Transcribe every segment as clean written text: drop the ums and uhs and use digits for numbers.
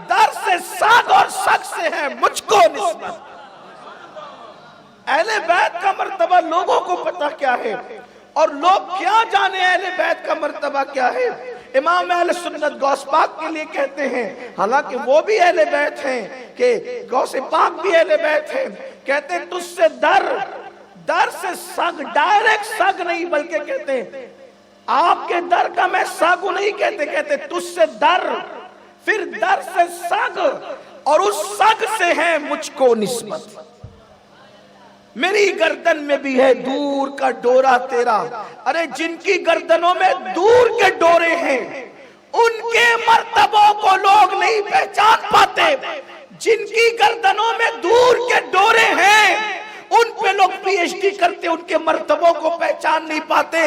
در سے سگ اور سگ سے ہے مجھ کو نسبت۔ اہل بیت کا مرتبہ لوگوں کو پتہ کیا ہے اور لوگ کیا جانے اہل بیت کا مرتبہ کیا ہے۔ امام اہل سنت غوث پاک کے لیے کہتے ہیں، حالانکہ وہ بھی اہل بیت ہیں کہ غوث پاک بھی اہل بیت ہیں، کہتے ہیں تجھ سے در سے سگ، ڈائریکٹ سگ نہیں بلکہ کہتے ہیں آپ کے در کا میں ساگو نہیں کہتے، کہتے تجھ سے در، پھر در سے سگ اور اس سگ سے ہے مجھ کو نسبت۔ میری گردن میں بھی ہے دور کا ڈورا تیرا، ارے جن کی گردنوں میں دور کے ڈورے ہیں ان کے مرتبوں کو لوگ نہیں پہچان پاتے، جن کی گردنوں میں دور کے ڈورے ہیں ان پہ لوگ پی ایچ ڈی کرتے ان کے مرتبوں کو پہچان نہیں پاتے،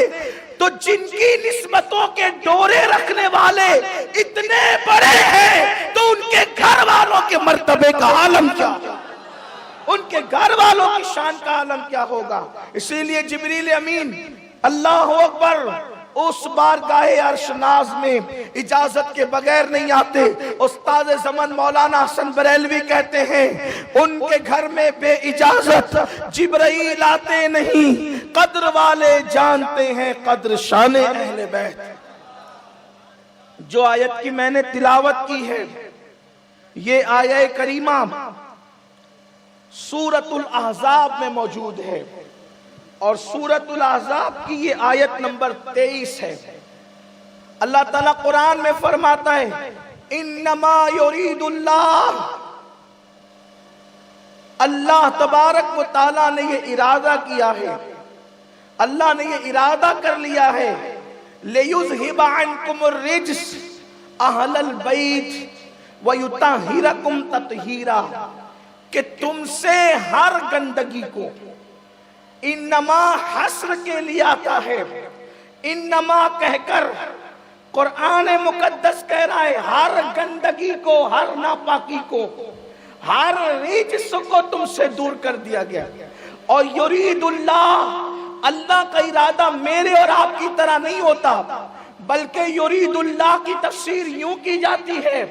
تو جن کی نسبتوں کے ڈورے رکھنے والے اتنے بڑے ہیں تو ان کے گھر والوں کے مرتبے کا عالم کیا، ان کے گھر والوں کی شان کا عالم کیا ہوگا۔ اسی لیے جبریل امین اللہ اکبر اس بارگاہ عرش ناز میں اجازت کے بغیر نہیں آتے۔ استاد زمن مولانا حسن بریلوی کہتے ہیں ان کے گھر میں بے اجازت جبرائیل آتے نہیں، قدر والے جانتے ہیں قدر شان اہل بیت۔ جو آیت کی میں نے تلاوت کی ہے یہ آیہ کریمہ سورۃ الاحزاب میں موجود ہے اور سورۃ الاحزاب کی یہ آیت نمبر 23 ہے۔ اللہ تعالیٰ قرآن میں فرماتا ہے انما یرید اللہ تبارک و تعالیٰ نے یہ ارادہ کیا ہے، اللہ نے یہ ارادہ کر لیا ہے لیذہب عنکم الرجس اہل البیت ویطہرکم تطہیرا، کہ تم سے ہر گندگی کو، انما حسر کے لیے آتا ہے، انما کہہ کر قرآن مقدس کہہ رہا ہے ہر گندگی کو، ہر ناپاکی کو، ہر رجس کو تم سے دور کر دیا گیا۔ اور یرید اللہ کا ارادہ میرے اور آپ کی طرح نہیں ہوتا، بلکہ یرید اللہ کی تفسیر یوں کی جاتی ہے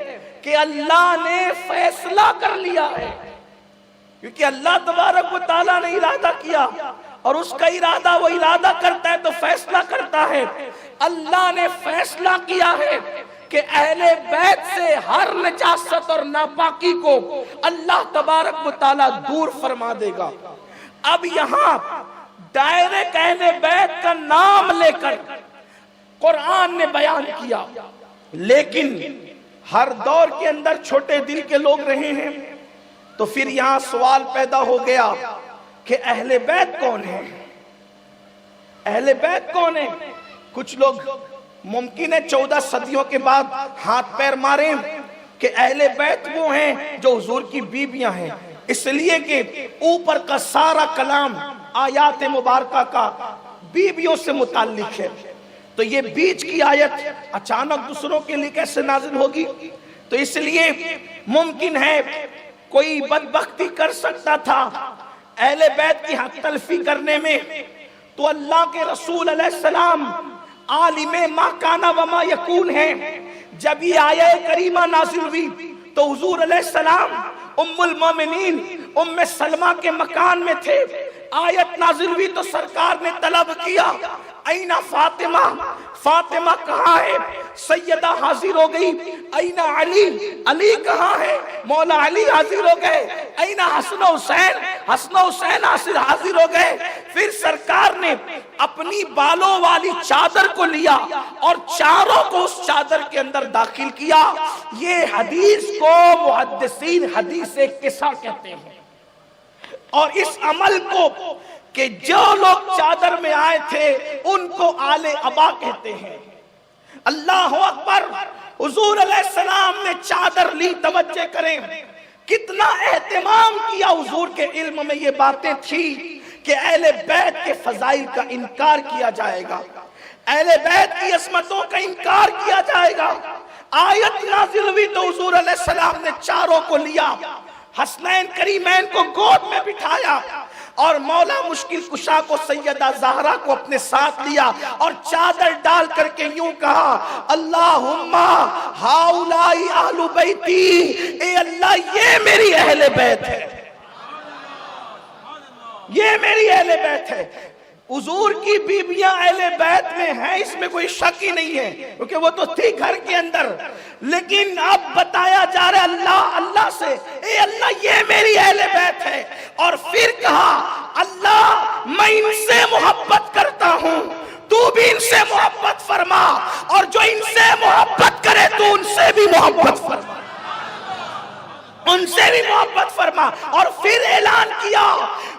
کہ اللہ نے فیصلہ کر لیا ہے، کیونکہ اللہ تبارک و تعالیٰ نے ارادہ کیا اور اس کا ارادہ وہ ارادہ کرتا ہے تو فیصلہ کرتا ہے۔ اللہ نے فیصلہ کیا ہے کہ اہل بیت سے ہر نجاست اور ناپاکی کو اللہ تبارک و تعالیٰ دور فرما دے گا۔ اب یہاں ڈائریکٹ اہل بیت کا نام لے کر قرآن نے بیان کیا، لیکن ہر دور کے اندر چھوٹے دل کے لوگ رہے ہیں، تو پھر یہاں سوال پیدا ہو گیا کہ اہل بیت کون ہے، اہل بیت کون ہے۔ کچھ لوگ ممکن ہے 14 صدیوں کے بعد ہاتھ پیر ماریں کہ اہل بیت وہ ہیں جو حضور کی بیویاں ہیں، اس لیے کہ اوپر کا سارا کلام آیات مبارکہ کا بیویوں سے متعلق ہے، تو یہ بیچ کی آیت اچانک دوسروں کے لیے کیسے نازل ہوگی؟ تو اس لیے ممکن ہے کوئی بدبختی کر سکتا تھا اہل بیت کی حق تلفی کرنے میں، تو اللہ کے رسول علیہ السلام عالم ما کان و ما یکون ہیں۔ جب یہ آیہ کریمہ نازل ہوئی تو حضور علیہ السلام ام المومنین ام سلمہ کے مکان میں تھے، آیت نازل ہوئی تو سرکار نے طلب کیا اینا فاطمہ، فاطمہ کہاں ہے؟ سیدہ حاضر ہو گئی۔ اینا علی، علی کہاں ہے؟ مولا علی حاضر ہو گئے۔ اینا حسن و حسین، حسن و حسین حاضر ہو گئے۔ پھر سرکار نے اپنی بالوں والی چادر کو لیا اور چاروں کو اس چادر کے اندر داخل کیا۔ یہ حدیث کو محدثین حدیث قصہ کہتے ہیں، اور اس عمل کو کہ جو لوگ چادر میں آئے تھے ان کو آل ابا کہتے ہیں۔ اللہ اکبر، حضور علیہ السلام نے چادر لی، توجہ کریں کتنا اہتمام کیا۔ حضور کے علم میں یہ باتیں تھی کہ اہل بیت کے فضائل کا انکار کیا جائے گا، اہل بیت کی عظمتوں کا انکار کیا جائے گا۔ آیت نازل ہوئی تو حضور علیہ السلام نے چاروں کو لیا، حسنین کریمین کو گود میں بٹھایا اور مولا مشکل کشا کو سیدہ زہرا کو اپنے ساتھ لیا اور چادر ڈال کر کے یوں کہا اللہم ہاؤلائی اہل بیتی، اے اللہ یہ میری اہل بیت ہے، یہ میری اہل بیت ہے۔ حضور کی بیویاں اہل بیت میں ہیں، اس میں کوئی شک ہی نہیں ہے، کیونکہ وہ تو تھی گھر کے اندر، لیکن اب بتایا جا رہا ہے اللہ سے، اے اللہ یہ میری اہل بیت ہے۔ اور پھر کہا اللہ میں ان سے محبت کرتا ہوں، تو بھی ان سے محبت فرما، اور جو ان سے محبت کرے تو ان سے بھی محبت فرما، ان سے بھی محبت فرما۔ اور پھر اعلان کیا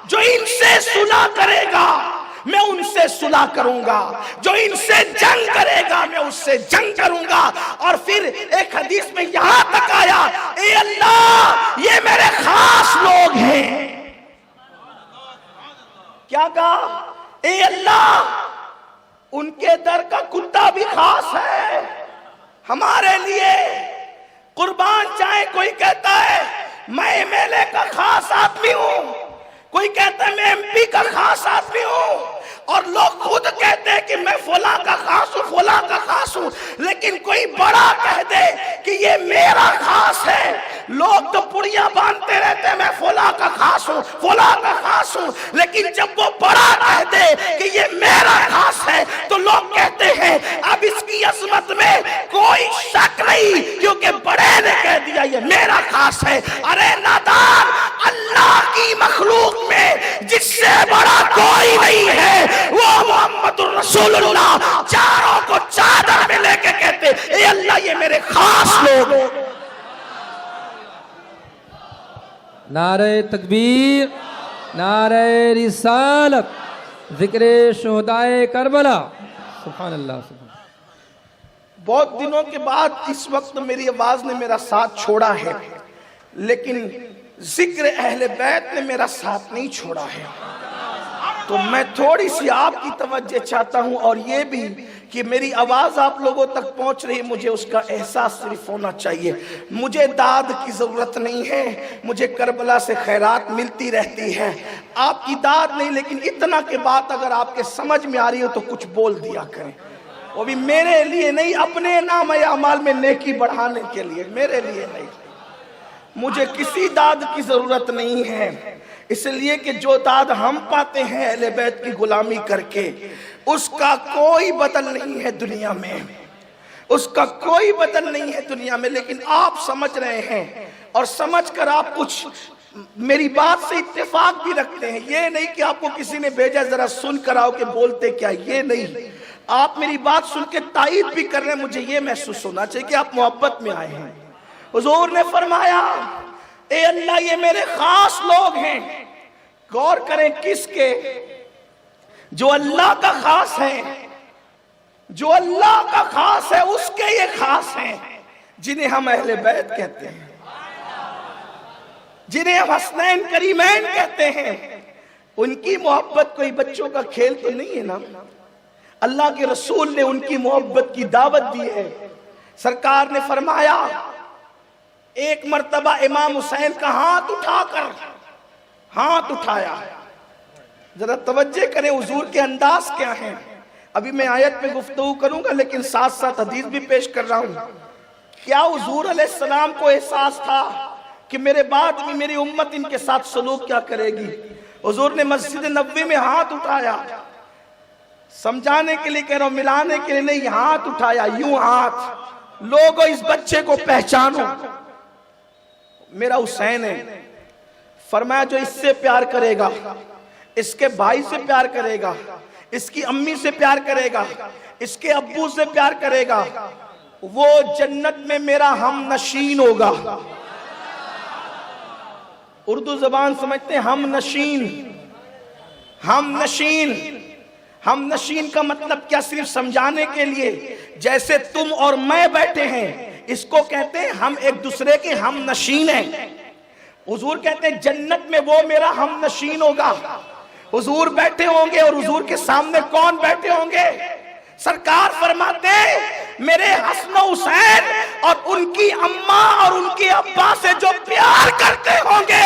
جو ان سے صلح کرے گا میں ان سے صلح کروں گا، جو ان سے جنگ کرے گا میں اس سے جنگ کروں گا۔ اور پھر ایک حدیث میں یہاں تک آیا اے اللہ یہ میرے خاص لوگ ہیں۔ کیا کہا؟ اے اللہ ان کے در کا کتا بھی خاص ہے ہمارے لیے، قربان چاہے کوئی کہتا ہے میں ایم ایل اے کا خاص آدمی ہوں، کوئی کہتا ہے میں ایم پی کا خاص آدمی ہوں، اور لوگ خود کہتے ہیں کہ میں فلاں کا خاص ہوں، فلاں کا خاص ہوں، لیکن کوئی بڑا کہہ دے کہ یہ میرا خاص ہے، لوگ تو پڑیاں باندھتے رہتے ہیں میں فلاں کا خاص ہوں، فلاں کا خاص ہوں، لیکن جب وہ بڑا کہہ دے کہ یہ میرا خاص ہے تو لوگ کہتے ہیں اب اس کی عظمت میں کوئی شک نہیں، کیونکہ بڑے نے کہہ دیا یہ میرا خاص ہے۔ ارے نادان، اللہ کی مخلوق میں جس سے بڑا کوئی نہیں ہے وہ محمد الرسول اللہ، چاروں کو چادر میں لے کے کہتے اے اللہ یہ میرے خاص لوگ۔ نعرہ تکبیر، نعرہ رسالت، ذکر شہدائے کربلا، سبحان اللہ سبحان اللہ۔ بہت دنوں کے بعد اس وقت میری آواز نے میرا ساتھ چھوڑا ہے، لیکن ذکر اہل بیت نے میرا ساتھ نہیں چھوڑا ہے، تو میں تھوڑی سی آپ کی توجہ چاہتا ہوں، اور یہ بھی کہ میری آواز آپ لوگوں تک پہنچ رہی، مجھے اس کا احساس صرف ہونا چاہیے۔ مجھے داد کی ضرورت نہیں ہے، مجھے کربلا سے خیرات ملتی رہتی ہے، آپ کی داد نہیں، لیکن اتنا کہ بات اگر آپ کے سمجھ میں آ رہی ہو تو کچھ بول دیا کریں، وہ بھی میرے لیے نہیں، اپنے نام اعمال میں نیکی بڑھانے کے لیے، میرے لیے نہیں۔ مجھے کسی داد کی ضرورت نہیں ہے، اس لیے کہ جو داد ہم پاتے ہیں اہل بیت کی غلامی کر کے، اس کا کوئی بدل نہیں ہے دنیا میں، اس کا کوئی بدل نہیں ہے دنیا میں، لیکن آپ سمجھ رہے ہیں، اور سمجھ کر آپ کچھ میری بات سے اتفاق بھی رکھتے ہیں، یہ نہیں کہ آپ کو کسی نے بھیجا ذرا سن کر آؤ کہ بولتے کیا، یہ نہیں، آپ میری بات سن کے تائید بھی کر رہے ہیں، مجھے یہ محسوس ہونا چاہیے کہ آپ محبت میں آئے ہیں۔ حضور نے فرمایا اے اللہ یہ میرے خاص لوگ ہیں، غور کریں کس کے؟ جو اللہ کا خاص ہے، جو اللہ کا خاص ہے اس کے یہ خاص ہیں، جنہیں ہم اہل بیت کہتے ہیں، جنہیں ہم حسنین کریمین کہتے ہیں۔ ان کی محبت کوئی بچوں کا کھیل تو نہیں ہے نا، اللہ کے رسول نے ان کی محبت کی دعوت دی ہے۔ سرکار نے فرمایا ایک مرتبہ امام حسین کا ہاتھ اٹھا کر ہاتھ اٹھایا، ذرا توجہ کریں حضور کے انداز کیا ہیں۔ ابھی میں آیت پہ گفتگو کروں گا لیکن ساتھ ساتھ حدیث بھی پیش کر رہا ہوں۔ کیا حضور علیہ السلام کو احساس تھا کہ میرے بعد بھی میری امت ان کے ساتھ سلوک کیا کرے گی؟ حضور نے مسجد نبوی میں ہاتھ اٹھایا، سمجھانے کے لیے کہہ رہا ہوں، ملانے کے لیے نہیں، ہاتھ اٹھایا، یوں ہاتھ، لوگوں اس بچے کو پہچانو، میرا حسین ہے۔ فرمایا جو اس سے پیار کرے گا، اس کے بھائی سے پیار کرے گا، اس کی امی سے پیار کرے گا، اس کے ابو سے پیار کرے گا، وہ جنت میں میرا ہم نشین ہوگا۔ اردو زبان سمجھتے ہیں ہم نشین، ہم نشین، ہم نشین کا مطلب کیا؟ صرف سمجھانے کے لیے، جیسے تم اور میں بیٹھے ہیں اس کو کہتے ہیں ہم ایک دوسرے کے ہم نشین ہیں۔ حضور کہتے ہیں جنت میں وہ میرا ہم نشین ہوگا۔ حضور بیٹھے ہوں گے اور حضور کے سامنے کون بیٹھے ہوں گے؟ سرکار فرماتے ہیں میرے حسن و حسین اور ان کی اماں اور ان کے ابا سے جو پیار کرتے ہوں گے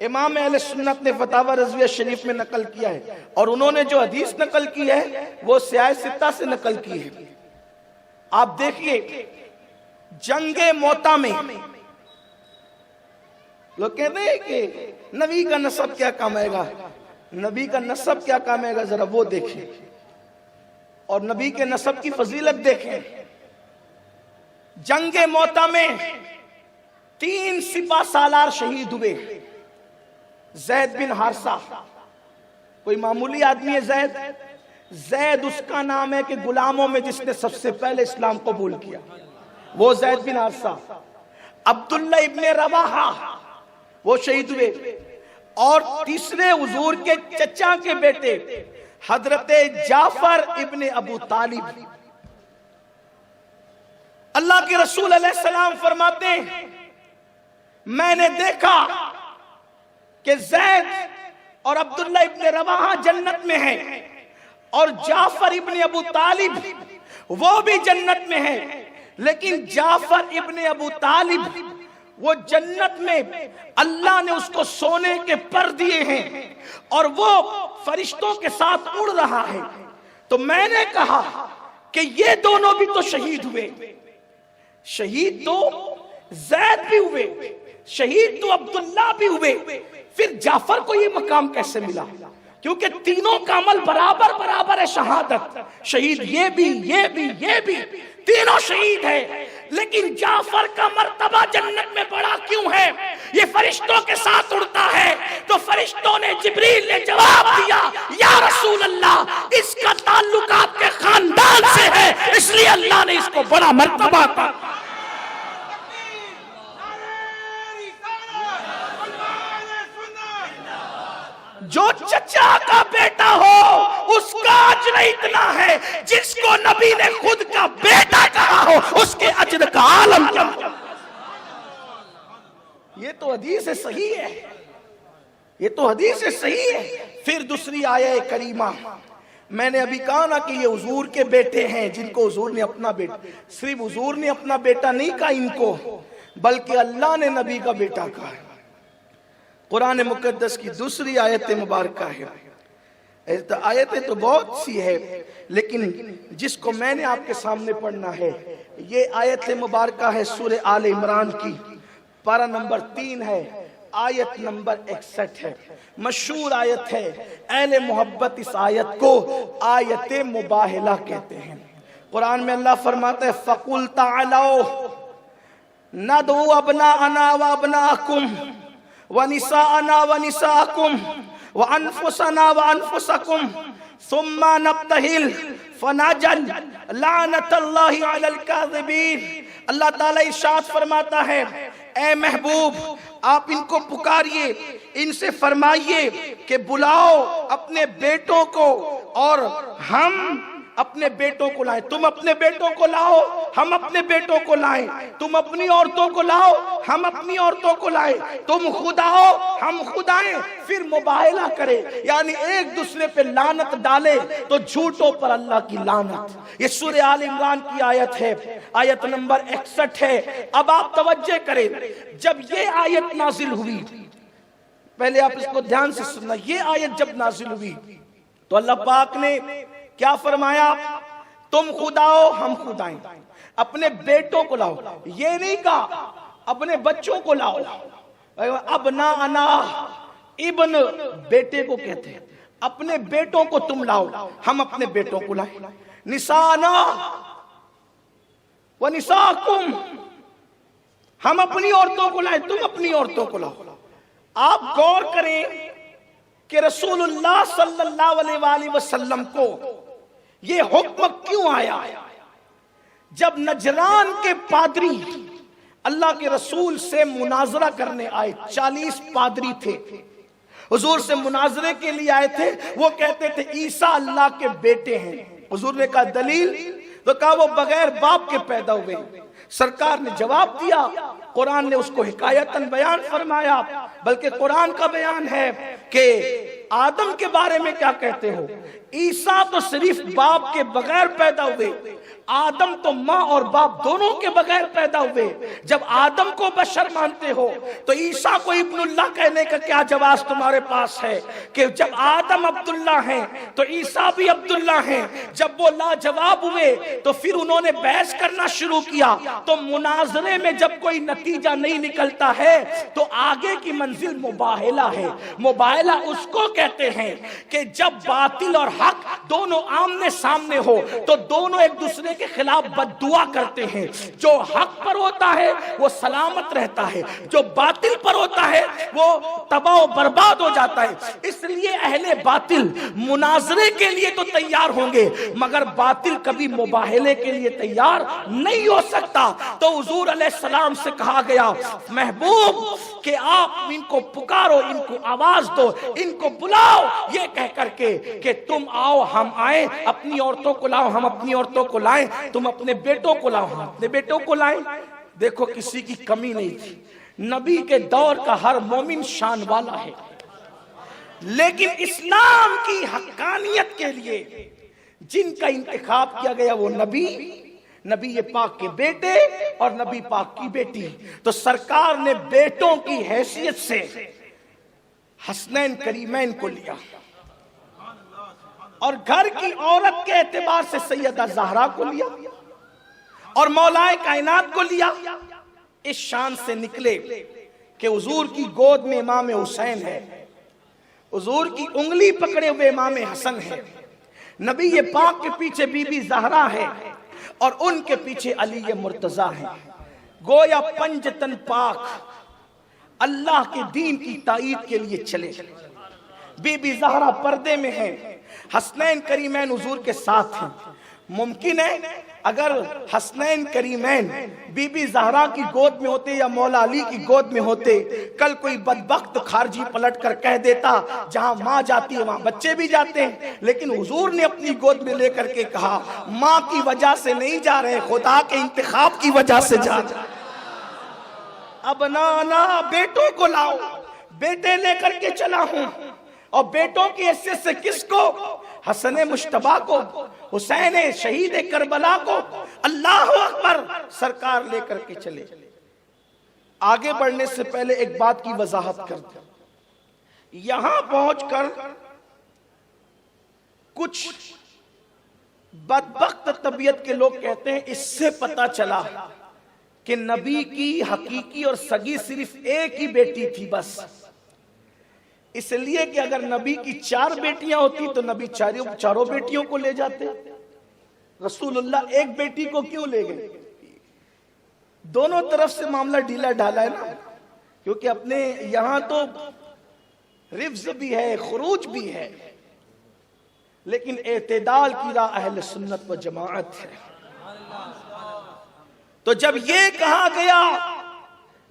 امام اہل سنت نے فتاوی رضویہ شریف میں نقل کیا ہے، اور انہوں نے جو حدیث نقل کی ہے وہ سیاہ ستہ سے نقل کی ہے۔ آپ دیکھیے جنگ موتا میں لوگ کہتے ہیں کہ نبی کا نسب کیا کامائے گا، نبی کا نسب کیا کامائے گا، ذرا وہ دیکھیں اور نبی کے نسب کی فضیلت دیکھیں۔ جنگ موتا میں 3 سپہ سالار شہید ہوئے۔ زید بن حارثہ، کوئی معمولی آدمی ہے زید اس کا نام ہے کہ غلاموں میں جس نے سب سے پہلے اسلام قبول کیا، وہ زید بن حارثہ۔ عبداللہ ابن رواحہ وہ شہید ہوئے، اور تیسرے حضور کے چچا کے بیٹے حضرت جعفر ابن ابو طالب۔ اللہ کے رسول علیہ السلام فرماتے ہیں میں نے دیکھا کہ زید اور عبداللہ ابن رواحہ جنت میں ہیں، اور جعفر ابن ابو طالب وہ بھی جنت میں ہے، لیکن جعفر ابن ابو طالب وہ جنت میں اللہ نے اس کو سونے کے پر دیے ہیں اور وہ فرشتوں کے ساتھ اڑ رہا ہے۔ تو میں نے کہا کہ یہ دونوں بھی تو شہید ہوئے، شہید تو زید بھی ہوئے، شہید تو عبداللہ بھی ہوئے، پھر جعفر کو یہ مقام کیسے ملا؟ کیونکہ تینوں کا عمل برابر برابر ہے شہادت، شہید یہ بھی تینوں شہید ہیں، لیکن جعفر کا مرتبہ جنت میں بڑا کیوں ہے؟ یہ فرشتوں کے ساتھ اڑتا ہے، تو فرشتوں نے جبریل نے جواب دیا یا رسول اللہ اس کا تعلق آپ کے خاندان سے ہے، اس لیے اللہ نے اس کو بڑا مرتبہ عطا۔ جو چچا کا بیٹا ہو اس کا اجر اتنا ہے جس کو نبی نے خود کا بیٹا کہا ہو اس کے اجر کا عالم کیا ہو۔ یہ تو حدیث صحیح ہے، یہ تو حدیث صحیح ہے۔ پھر دوسری آیہ کریمہ، میں نے ابھی کہا نا کہ یہ حضور کے بیٹے ہیں جن کو حضور نے اپنا بیٹا، صرف حضور نے اپنا بیٹا نہیں کہا ان کو، بلکہ اللہ نے نبی کا بیٹا کہا ہے۔ قرآن مقدس کی دوسری آیت مبارکہ ہے، آیتیں تو بہت سی ہے لیکن جس کو میں نے آپ کے سامنے پڑھنا ہے یہ آیت مبارکہ ہے سورہ آل عمران کی، پارہ نمبر 3 ہے، آیت نمبر 61 ہے، مشہور آیت ہے۔ اہل محبت اس آیت کو آیت مباہلہ کہتے ہیں۔ قرآن میں اللہ فرماتا ہے فَقُلْ تَعَلَوْا نَدْعُ أَبْنَاءَنَا وَأَبْنَاءَكُمْ وَنِسَاءَنَا وَنِسَاءَكُمْ وَأَنفُسَنَا وَأَنفُسَكُمْ ثُمَّ نَبْتَهِلْ فَنَجْعَلْ لَعْنَةَ اللَّهِ عَلَى الْكَاذِبِينَ۔ اللہ تعالیٰ ارشاد فرماتا ہے اے محبوب آپ ان کو پکاریے، ان سے فرمائیے کہ بلاؤ اپنے بیٹوں کو اور ہم اپنے بیٹوں کو لائیں، تم اپنے بیٹوں کو لاؤ ہم اپنے بیٹوں کو لائیں، تم اپنی عورتوں کو لاؤ ہم اپنی عورتوں کو لائیں، تم خود آؤ ہم خود آئیں، پھر مباہلہ کرے، یعنی ایک دوسرے پہ لعنت ڈالے تو جھوٹوں پر اللہ کی لعنت۔ یہ سورہ آل عمران کی آیت ہے، آیت نمبر 61 ہے۔ اب آپ توجہ کریں، جب یہ آیت نازل ہوئی، پہلے آپ اس کو دھیان سے سننا، یہ آیت جب نازل ہوئی تو اللہ پاک نے کیا فرمایا؟ تم خود آؤ ہم خود آئیں، اپنے بیٹوں کو لاؤ، یہ نہیں کہا اپنے بچوں کو لاؤ۔ ابناءنا، ابن بیٹے کو کہتے ہیں، اپنے بیٹوں کو تم لاؤ ہم اپنے بیٹوں کو لائیں۔ نساءنا ونساءکم، ہم اپنی عورتوں کو لائیں تم اپنی عورتوں کو لاؤ۔ آپ غور کریں کہ رسول اللہ صلی اللہ علیہ وآلہ وسلم کو یہ حکم کیوں آیا؟ جب نجران کے پادری اللہ کے رسول سے مناظرہ کرنے آئے، 40 پادری تھے، حضور سے مناظرے کے لیے آئے تھے، وہ کہتے تھے عیسیٰ اللہ کے بیٹے ہیں۔ حضور نے کہا دلیل؟ تو کہا وہ بغیر باپ کے پیدا ہوئے۔ سرکار نے جواب دیا، قرآن نے اس کو حکایتاً بیان فرمایا، بلکہ قرآن کا بیان ہے کہ آدم کے بارے میں کیا کہتے ہو؟ عیسیٰ تو صرف باپ کے بغیر پیدا ہوئے، آدم تو ماں اور باپ دونوں کے بغیر پیدا ہوئے۔ جب آدم کو بشر مانتے ہو تو عیسیٰ کو ابن اللہ کہنے کا کیا جواز تمہارے پاس ہے؟ کہ جب آدم عبداللہ ہیں تو عیسیٰ بھی عبداللہ ہیں۔ جب وہ لاجواب ہوئے تو پھر انہوں نے بحث کرنا شروع کیا، تو مناظرے میں جب کوئی نتیجہ نہیں نکلتا ہے تو آگے کی منزل مباہلہ ہے۔ مباہلہ اس کو کہتے ہیں کہ جب باطل اور حق دونوں آمنے سامنے ہو تو دونوں ایک دوسرے کے خلاف بد دعا کرتے ہیں۔ جو حق پر ہوتا ہے وہ سلامت رہتا ہے، جو باطل پر ہوتا ہے وہ تباہ و برباد ہو جاتا ہے۔ اس لیے اہل باطل مناظرے کے لیے تو تیار ہوں گے مگر باطل کبھی مباہلے کے لیے تیار نہیں ہو سکتا۔ تو حضور علیہ السلام سے کہا گیا محبوب کہ آپ ان کو پکارو، ان کو آواز دو، ان کو بلاؤ، یہ کہہ کر کے کہ تم آؤ ہم آئیں، اپنی عورتوں کو لاؤ ہم اپنی عورتوں کو لائیں، تم اپنے بیٹوں کو لاؤ ہم اپنے بیٹوں کو لائیں۔ دیکھو کسی کی کمی نہیں تھی، نبی کے دور کا ہر مومن شان والا ہے، لیکن اسلام کی حقانیت کے لیے جن کا انتخاب کیا گیا وہ نبی پاک کے بیٹے اور نبی پاک کی بیٹی۔ تو سرکار نے بیٹوں کی حیثیت سے حسنین کریمین کو لیا اور گھر کی عورت کے اعتبار سے سیدہ زہرا کو لیا اور مولائے کائنات کو لیا۔ اس شان سے نکلے کہ حضور کی گود میں امام حسین ہے، حضور کی انگلی پکڑے ہوئے امام حسن ہے، نبی پاک کے پیچھے بی بی زہرا ہے اور ان کے پیچھے علی مرتضیٰ ہے۔ گویا پنجتن پاک اللہ کے دین کی تائید کے لیے چلے۔ بی بی زہرا پردے میں ہے، حسنین کریمین حضور کے ساتھ ہیں۔ ممکن ہے اگر حسنین کریمین بی بی زہرا کی گود میں ہوتے یا مولا علی کی گود میں ہوتے، کل کوئی بدبخت خارجی پلٹ کر کہہ دیتا جہاں ماں جاتی ہے وہاں بچے بھی جاتے ہیں، لیکن حضور نے اپنی گود میں لے کر کے کہا ماں کی وجہ سے نہیں جا رہے، خدا کے انتخاب کی وجہ سے جا رہے۔ اب نانا بیٹوں کو لاؤ، بیٹے لے کر کے چلا ہوں، اور بیٹوں کی حیثیت سے کس کو؟ حسن مشتبہ کو، حسین شہید کربلا کو۔ اللہ اکبر، سرکار لے کر کے چلے۔ آگے بڑھنے سے پہلے ایک بات کی وضاحت کر دیں، یہاں پہنچ کر کچھ بدبخت طبیعت کے لوگ کہتے ہیں اس سے پتہ چلا کہ نبی کی حقیقی اور سگی صرف ایک ہی بیٹی تھی بس، اس لیے کہ اگر نبی کی 4 بیٹیاں ہوتی تو نبی چاروں بیٹیوں کو لے جاتے، رسول اللہ ایک بیٹی کو کیوں لے گئے؟ دونوں طرف سے معاملہ ڈھیلا ڈھالا ہے نا، کیونکہ اپنے یہاں تو رفض بھی ہے، خروج بھی ہے، لیکن اعتدال کی راہ اہل سنت و جماعت ہے۔ تو جب یہ کہا گیا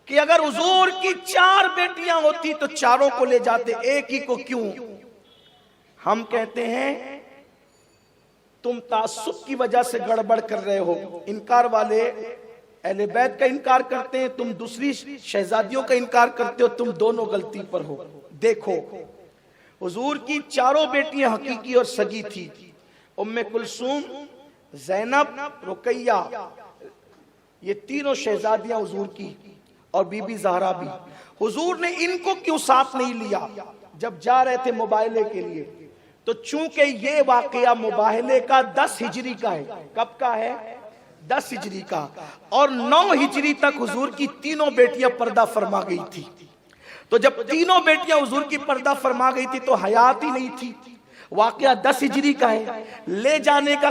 کہ اگر حضور کی 4 بیٹیاں ہوتی تو چاروں کو لے جاتے، ایک ہی کو کیوں؟ ہم کہتے ہیں تم تعصب کی وجہ سے گڑبڑ کر رہے ہو، انکار والے اہل بیت کا انکار کرتے ہیں، تم دوسری شہزادیوں کا انکار کرتے ہو، تم دونوں غلطی پر ہو۔ دیکھو حضور کی 4 بیٹیاں حقیقی اور سگی تھی، ام کلثوم، زینب، رقیہ، یہ تینوں شہزادیاں حضور کی، اور بی بی زہرا بھی۔ حضور نے ان کو کیوں ساتھ نہیں لیا جب جا رہے تھے مباہلے کے لیے؟ تو چونکہ یہ واقعہ مباہلے کا 10 ہجری کا ہے۔ کب کا ہے؟ 10 ہجری کا، اور 9 ہجری تک حضور کی تینوں بیٹیاں پردہ فرما گئی تھی۔ تو جب تینوں بیٹیاں حضور کی پردہ فرما گئی تھی تو حیات ہی نہیں تھی۔ واقعہ 10 ہجری کا ہے، لے جانے کا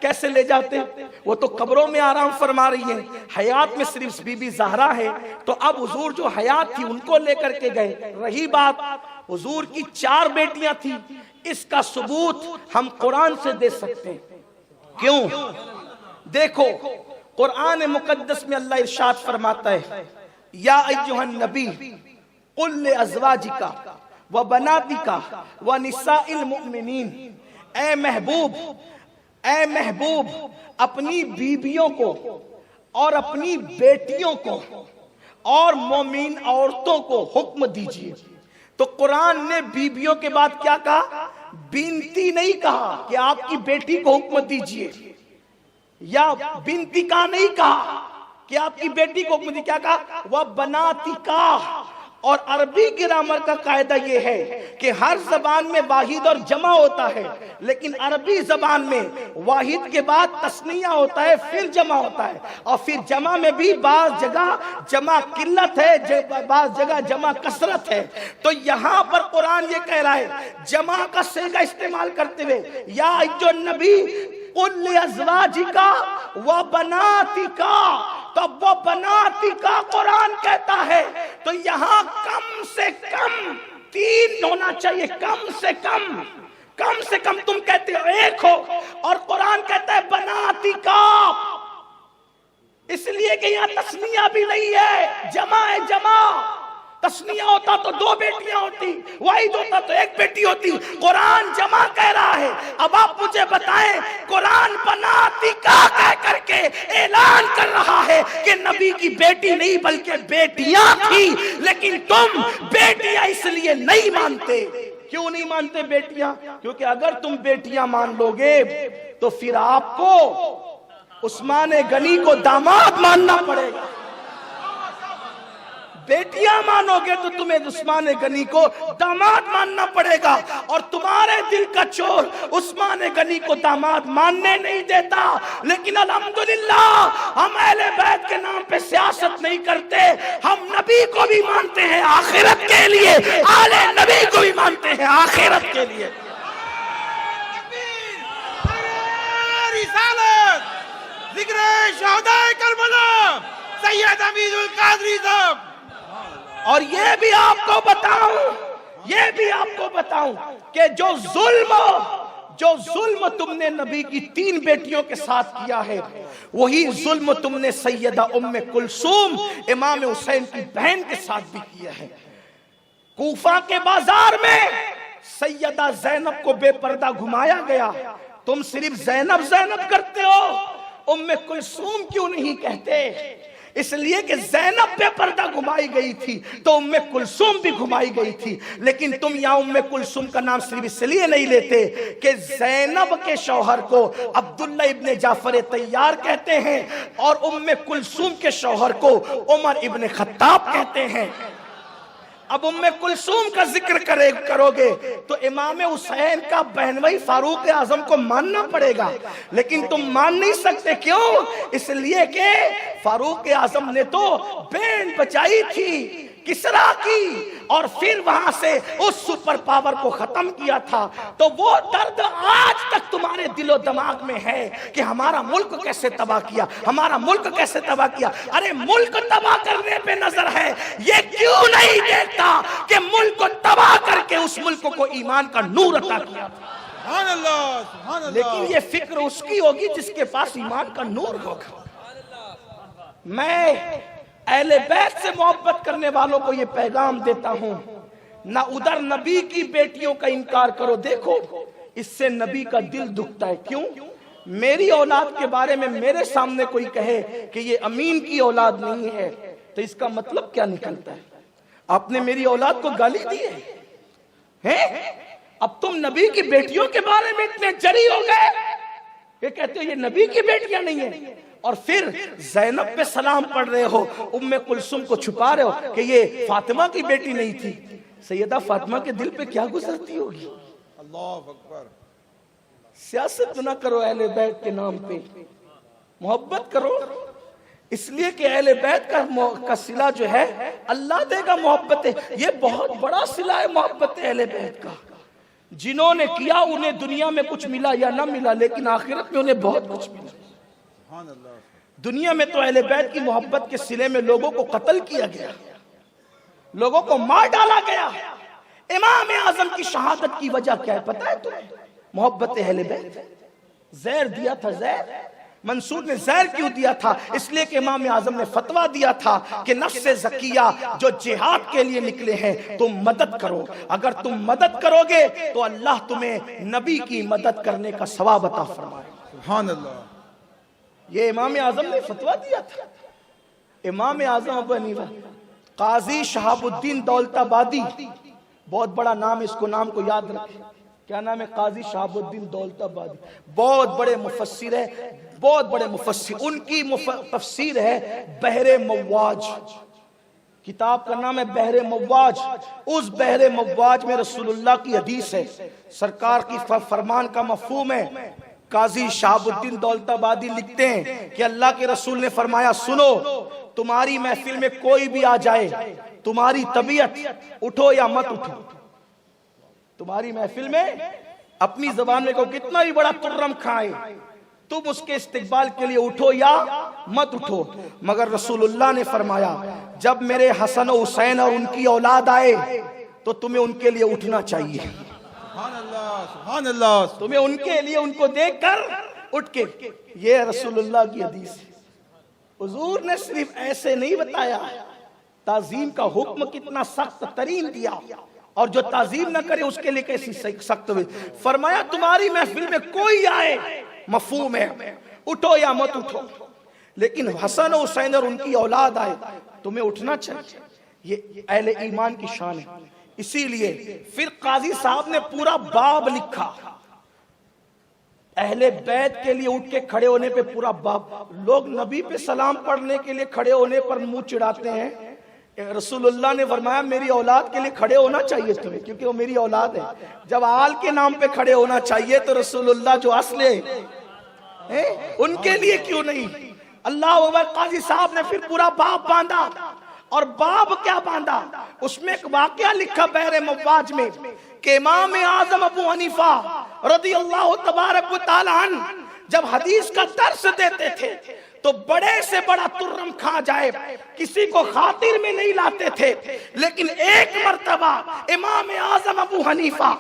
کیسے لے جاتے؟ وہ تو قبروں میں آرام فرما رہی ہیں، حیات میں صرف بی بی زہرا ہے، تو اب حضور جو حیات تھی ان کو لے کر کے گئے۔ رہی بات حضور کی 4 بیٹیاں تھی، اس کا ثبوت ہم قرآن سے دے سکتے ہیں۔ کیوں؟ دیکھو قرآن مقدس میں اللہ ارشاد فرماتا ہے یا ایھا النبی قل لازواجک وبناتک ونساء المؤمنین، اے محبوب اپنی بیویوں کو اور اپنی بیٹیوں کو اور مومن عورتوں کو حکم دیجئے تو قرآن نے بیویوں کے بعد کیا کہا؟ بنتی نہیں کہا کہ آپ کی بیٹی کو حکم دیجئے، یا بنتی کا نہیں کہا کہ آپ کی بیٹی کو حکم دیجئے، کیا کہا؟ وَبَنَاتِكَا۔ اور عربی گرامر کا قاعدہ یہ ہے کہ ہر زبان میں واحد اور جمع ہوتا ہے، لیکن عربی زبان میں واحد کے بعد تثنیہ ہوتا ہے، پھر جمع ہوتا ہے، اور پھر جمع میں بھی بعض جگہ جمع قلت ہے، بعض جگہ جمع کثرت ہے۔ تو یہاں پر قرآن یہ کہہ رہا ہے جمع کا صیغہ استعمال کرتے ہوئے، یا ایھا النبی قل لازواجکا وبناتکا، تو وہ بناتکا قرآن کہتا ہے، تو یہاں کم سے کم 3 ہونا چاہیے، کم سے کم تم کہتے ہو 1 ہو، اور قرآن کہتا ہے بناتکا، اس لیے کہ یہاں تثنیہ بھی نہیں ہے، جمع ہے، جمع۔ تثنیہ ہوتا تو 2 بیٹیاں ہوتی، واحد ہوتا تو 1 بیٹی ہوتی، قرآن جمع کہہ رہا ہے۔ اب آپ مجھے بتائیں، قرآن بناتکا کہہ کر کے اعلان کر رہا ہے کہ نبی کی بیٹی نہیں بلکہ بیٹیاں تھی، لیکن تم بیٹیاں اس لیے نہیں مانتے۔ کیوں نہیں مانتے بیٹیاں؟ کیونکہ اگر تم بیٹیاں مان لو گے تو پھر آپ کو عثمان غنی کو داماد ماننا پڑے گا۔ بیٹیاں مانو گے تو تمہیں عثمان غنی کو داماد ماننا پڑے گا، اور تمہارے دل کا چور عثمان غنی کو داماد ماننے نہیں دیتا۔ لیکن الحمدللہ ہم اہل بیت کے نام پہ سیاست نہیں کرتے، ہم نبی کو بھی مانتے ہیں آخرت کے لیے، آل نبی کو بھی مانتے ہیں آخرت کے لیے۔ رسالت ذکر شہداء کربلا سید امین القادری صاحب۔ اور یہ بھی آپ کو بتاؤں کہ جو ظلم تم نے نبی کی 3 بیٹیوں کے ساتھ کیا ہے، وہی ظلم تم نے سیدہ ام کلثوم امام حسین کی بہن کے ساتھ بھی کیا ہے۔ کوفہ کے بازار میں سیدہ زینب کو بے پردہ گھمایا گیا، تم صرف زینب کرتے ہو، ام کلثوم کیوں نہیں کہتے؟ اس لیے کہ زینب پہ پردہ گھمائی گئی تھی تو ام کلثوم بھی گھمائی گئی تھی، لیکن تم یہاں ام کلثوم کا نام صرف اس لیے نہیں لیتے کہ زینب کے شوہر کو عبداللہ ابن جعفر طیار کہتے ہیں، اور ام کلثوم کے شوہر کو عمر ابن خطاب کہتے ہیں۔ اب ام کلثوم کا ذکر کرو گے تو امام حسین کا بہنوئی فاروق اعظم کو ماننا پڑے گا، لیکن تم مان نہیں سکتے، کیوں؟ اس لیے کہ فاروق اعظم نے تو بینڈ بجائی تھی کسرا کی، اور پھر وہاں سے اس سپر پاور کو ختم کیا تھا۔ تو وہ درد آج تک تمہارے دل و دماغ میں ہے کہ ہمارا ملک کیسے تباہ کیا، ہمارا ملک کیسے تباہ کیا۔ ارے ملک تباہ کرنے پہ نظر ہے، یہ کیوں نہیں دیکھتا کہ ملک کو تباہ کر کے اس ملک کو ایمان کا نور عطا کیا تھا۔ سبحان اللہ، سبحان اللہ۔ لیکن یہ فکر اس کی ہوگی جس کے پاس ایمان کا نور ہوگا۔ میں اہل بیت سے محبت کرنے والوں کو یہ پیغام دیتا ہوں، نہ ادھر نبی کی بیٹیوں کا انکار کرو۔ دیکھو اس سے نبی کا دل دکھتا ہے، کیوں؟ میری اولاد کے بارے میں میرے سامنے کوئی کہے کہ یہ امین کی اولاد نہیں ہے تو اس کا مطلب کیا نکلتا ہے؟ آپ نے میری اولاد کو گالی دی ہے، اب تم نبی کی بیٹیوں کے بارے میں اتنے جری ہو گئے کہ کہتے ہو یہ نبی کی بیٹیاں نہیں ہیں، اور پھر زینب پہ سلام پڑھ رہے ہو، ام کلثوم کو چھپا رہے ہو کہ یہ فاطمہ کی بیٹی نہیں تھی۔ سیدہ فاطمہ کے دل پہ کیا گزرتی ہوگی؟ اللہ اکبر۔ سیاست نہ کرو اہل بیت کے نام پہ، محبت کرو، اس لیے کہ اہل بیت کا صلہ جو ہے اللہ دے گا محبت ہے۔ یہ بہت بڑا صلہ ہے محبت اہل بیت کا۔ جنہوں نے کیا انہیں دنیا میں کچھ ملا یا نہ ملا، لیکن آخرت میں انہیں بہت کچھ ملا۔ دنیا میں تو اہل بیت کی محبت کے صلے میں لوگوں کو قتل کیا گیا، لوگوں کو مار ڈالا گیا۔ امام اعظم کی شہادت کی وجہ کیا ہے پتہ ہے تمہیں؟ محبت اہل بیت۔ زہر دیا تھا، زہر منصور نے زہر کیوں دیا تھا؟ اس لیے کہ امام اعظم نے فتویٰ دیا تھا کہ نفس زکیہ جو جہاد کے لیے نکلے ہیں تم مدد کرو، اگر تم مدد کرو گے تو اللہ تمہیں نبی کی مدد کرنے کا ثواب عطا فرمائے۔ سبحان اللہ۔ یہ امام اعظم نے فتویٰ دیا تھا۔ امام اعظم ابو حنیفہ، قاضی شہاب الدین دولت آبادی بہت بڑا نام ہے، اس کو نام کو یاد رکھیں. کیا نام ہے؟ قاضی شہاب الدین دولت آبادی. بہت بڑے مفسر ہے، بہت بڑے مفسر. ان کی تفسیر ہے بحر مواج. کتاب کا نام ہے بحر مواج. اس بحر مواج میں رسول اللہ کی حدیث ہے، سرکار کی فرمان کا مفہوم ہے. قاضی شہاب الدین دولت آبادی لکھتے ہیں کہ اللہ کے رسول نے فرمایا سنو، تمہاری محفل میں کوئی بھی آ جائے، تمہاری طبیعت اٹھو یا مت اٹھو. تمہاری محفل میں اپنی زبان میں کہو کتنا ہی بڑا ترم کھائے، تم اس کے استقبال کے لیے اٹھو یا مت اٹھو. مگر رسول اللہ نے فرمایا جب میرے حسن و حسین اور ان کی اولاد آئے تو تمہیں ان کے لیے اٹھنا چاہیے. سبحان اللہ سبحان اللہ. تمہیں ان کے لیے ان کو دیکھ کر اٹھ کے. یہ رسول اللہ کی حدیث ہے. حضور نے صرف ایسے نہیں بتایا، تعظیم کا حکم کتنا سخت ترین دیا، اور جو تعظیم نہ کرے اس کے لیے کیسی سخت ہوئی. فرمایا تمہاری محفل میں کوئی آئے، مفہوم ہے اٹھو یا مت اٹھو، لیکن حسن و حسین اور ان کی اولاد آئے تمہیں اٹھنا چاہیے. یہ اہل ایمان کی شان ہے. اسی لیے پھر قاضی صاحب نے پورا باب لکھا اہل بیت کے لیے اٹھ کے کھڑے ہونے پہ. پورا باب. لوگ نبی پہ سلام پڑھنے کے لیے کھڑے ہونے پر منہ چڑھاتے ہیں. رسول اللہ نے فرمایا میری اولاد کے لیے کھڑے ہونا چاہیے تمہیں، کیونکہ وہ میری اولاد ہے. جب آل کے نام پہ کھڑے ہونا چاہیے تو رسول اللہ جو اصل ہے ان کے لیے کیوں نہیں؟ اللہ اکبر. قاضی صاحب نے پھر پورا باب باندھا. اور باب کیا باندھا؟ اس میں ایک واقعہ لکھا بحر مواج میں کہ امام اعظم ابو حنیفہ رضی اللہ تبارک و تعالی عنہ جب حدیث کا درس دیتے تھے تو بڑے سے بڑا ترم کھا جائے کسی کو خاطر میں نہیں لاتے تھے. لیکن ایک مرتبہ امام اعظم ابو حنیفہ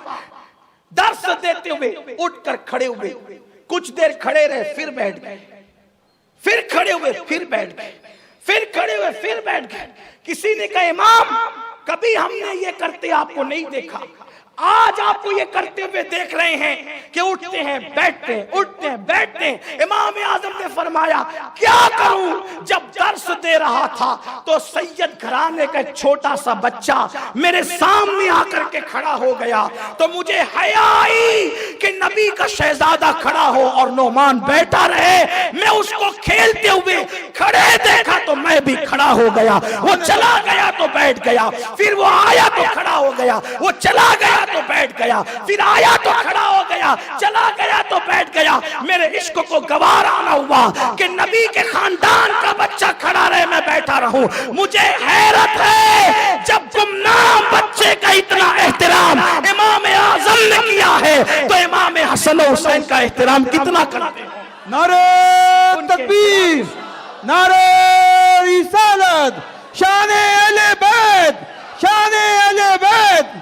درس دیتے ہوئے اٹھ کر کھڑے ہوئے، کچھ دیر کھڑے رہے، پھر بیٹھ گئے، پھر کھڑے ہوئے، پھر بیٹھ گئے، پھر کھڑے ہوئے، پھر بیٹھ گئے. کسی نے کہا امام کبھی ہم نے یہ کرتے آپ کو نہیں دیکھا، آج آپ کو یہ کرتے ہوئے دیکھ رہے ہیں کہ اٹھتے ہیں بیٹھتے ہیں، اٹھتے ہیں بیٹھتے ہیں. امام اعظم نے فرمایا کیا کروں؟ جب درس دے رہا تھا تو سید گھرانے کا ایک چھوٹا سا بچہ میرے سامنے آ کر کے کھڑا ہو گیا تو مجھے حیا آئی کہ نبی کا شہزادہ کھڑا ہو اور نعمان بیٹھا رہے. میں اس کو کھیلتے ہوئے کھڑے دیکھا تو میں بھی کھڑا ہو گیا. وہ چلا گیا تو بیٹھ گیا، پھر وہ آیا تو کھڑا ہو گیا، وہ چلا گیا تو بیٹھ گیا، پھر آیا تو کھڑا ہو گیا، چلا گیا تو بیٹھ گیا. میرے عشق کو گوارا نہ ہوا کہ نبی کے خاندان کا بچہ کھڑا رہے میں بیٹھا رہوں. مجھے حیرت ہے جب گمنام بچے کا اتنا احترام امام اعظم نے کیا ہے تو امام حسن و حسین کا احترام کتنا کرتے ہیں. نعرہ تکبیر، نعرہ رسالت، شان اہل بیت، شان اہل بیت،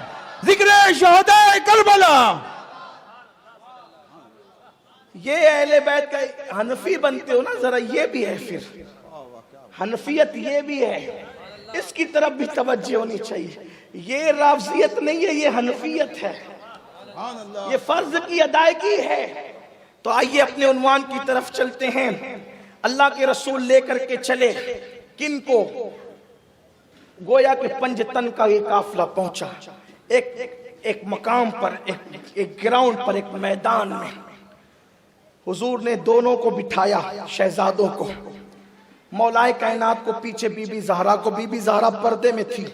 ذکر شہداء کربلا. یہ اہل بیت کا حنفی بنتے ہو نا، ذرا یہ بھی ہے، پھر حنفیت یہ بھی ہے، اس کی طرف بھی توجہ ہونی چاہیے. یہ رافضیت نہیں ہے، یہ حنفیت ہے، یہ فرض کی ادائیگی ہے. تو آئیے اپنے عنوان کی طرف چلتے ہیں. اللہ کے رسول لے کر کے چلے کن کو؟ گویا کہ پنجتن کا یہ قافلہ پہنچا ایک مقام پر، ایک گراؤنڈ پر، ایک میدان میں. حضور نے دونوں کو بٹھایا، شہزادوں کو، مولا کائنات کو پیچھے، بی بی زہرا کو. بی بی زہرا پردے میں تھی.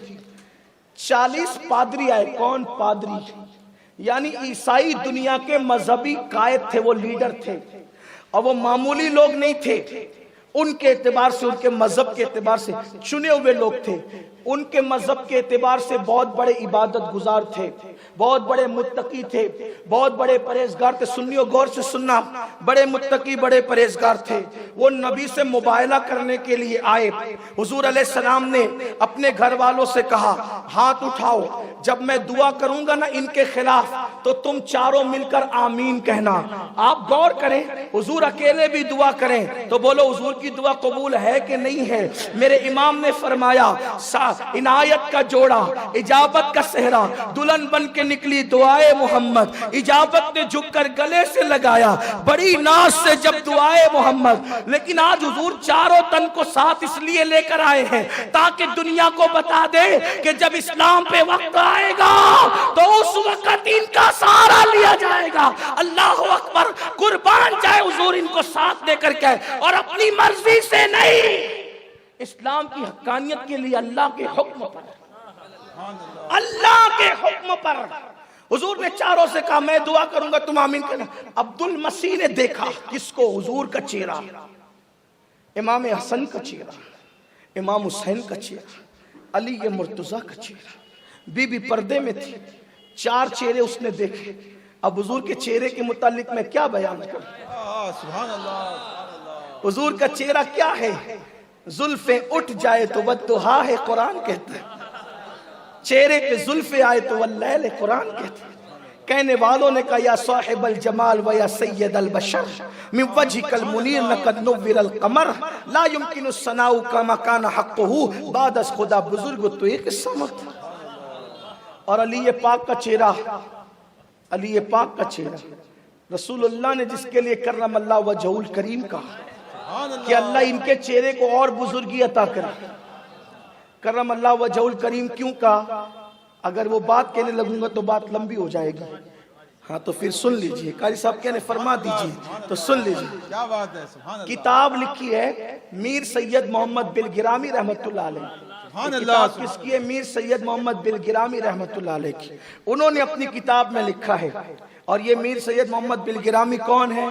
40 پادری آئے. کون پادری؟ یعنی عیسائی دنیا کے مذہبی قائد تھے، وہ لیڈر تھے، اور وہ معمولی لوگ نہیں تھے. ان کے اعتبار سے، ان کے مذہب کے اعتبار سے چنے ہوئے لوگ تھے. ان کے مذہب کے اعتبار سے بہت بڑے عبادت گزار تھے، بہت بڑے متقی تھے، بہت بڑے پرہیزگار تھے. سنیو، غور سے سننا، بڑے متقی، بڑے پرہیزگار تھے. وہ نبی سے مباہلہ کرنے کے لیے آئے. حضور علیہ السلام نے اپنے گھر والوں سے کہا ہاتھ اٹھاؤ، جب میں دعا کروں گا نا ان کے خلاف تو تم چاروں مل کر آمین کہنا. آپ غور کریں، حضور اکیلے بھی دعا کریں تو بولو حضور کی دعا قبول ہے کہ نہیں ہے؟ میرے امام نے فرمایا عنایت کا جوڑا، اجابت کا صحرا، دلہن بن کے نکلی دعائے محمد، اجابت نے جھک کر گلے سے لگایا بڑی ناز سے جب دعائے محمد۔ لیکن آج حضور چاروں تن کو ساتھ اس لیے لے کر آئے ہیں تاکہ دنیا کو بتا دے کہ جب اسلام پہ وقت آئے گا تو اس وقت ان کا سہارا لیا جائے گا۔ اللہ اکبر، قربان جائے حضور ان کو ساتھ دے کر کے، اور اپنی مرضی سے نہیں، اسلام کی حقانیت کے لیے اللہ کے حکم پر، اللہ کے حکم پر۔ حضور نے چاروں سے کہا میں دعا کروں گا تم آمین کرنا۔ عبد المسیح نے دیکھا کس کو؟ حضور کا چہرہ، امام حسن کا چہرہ، امام حسین کا چہرہ، علی مرتضیٰ کا چہرہ۔ بی بی پردے میں تھی، چار چہرے اس نے دیکھے۔ اب حضور کے چہرے کے متعلق میں کیا بیان کروں؟ سبحان اللہ۔ حضور کا چہرہ کیا ہے؟ زلفیں اٹھ جائے تو والضحیٰ ہے، قرآن کہتا ہے۔ چہرے پہ زلفیں آئے تو واللیل، قرآن کہتا ہے۔ کہنے والوں نے کہا یا صاحب الجمال و یا سید البشر من وجهك المنیر لقد نور القمر لا يمكن الثناء كما كان حقه بعد از خدا بزرگ تو ایک سمت۔ اور علی پاک کا چہرہ، علی پاک کا چہرہ رسول اللہ نے جس کے لیے کرم اللہ وجہ الکریم کہا کہ اللہ ان کے چہرے کو اور بزرگی عطا کرے۔ کرم اللہ وجہ الکریم کیوں کہا؟ اگر وہ بات کہنے لگوں گا تو بات لمبی ہو جائے گی، ہاں تو پھر سن لیجئے، قاری صاحب کہنے فرما دیجئے تو سن لیجئے۔ کیا بات ہے، سبحان اللہ۔ کتاب لکھی ہے میر سید محمد بلگرامی رحمت اللہ علیہ۔ سبحان اللہ۔ کتاب کس کی ہے؟ میر سید محمد بلگرامی رحمت اللہ علیہ کی۔ انہوں نے اپنی کتاب میں لکھا ہے، اور یہ میر سید محمد بلگرامی کون ہے؟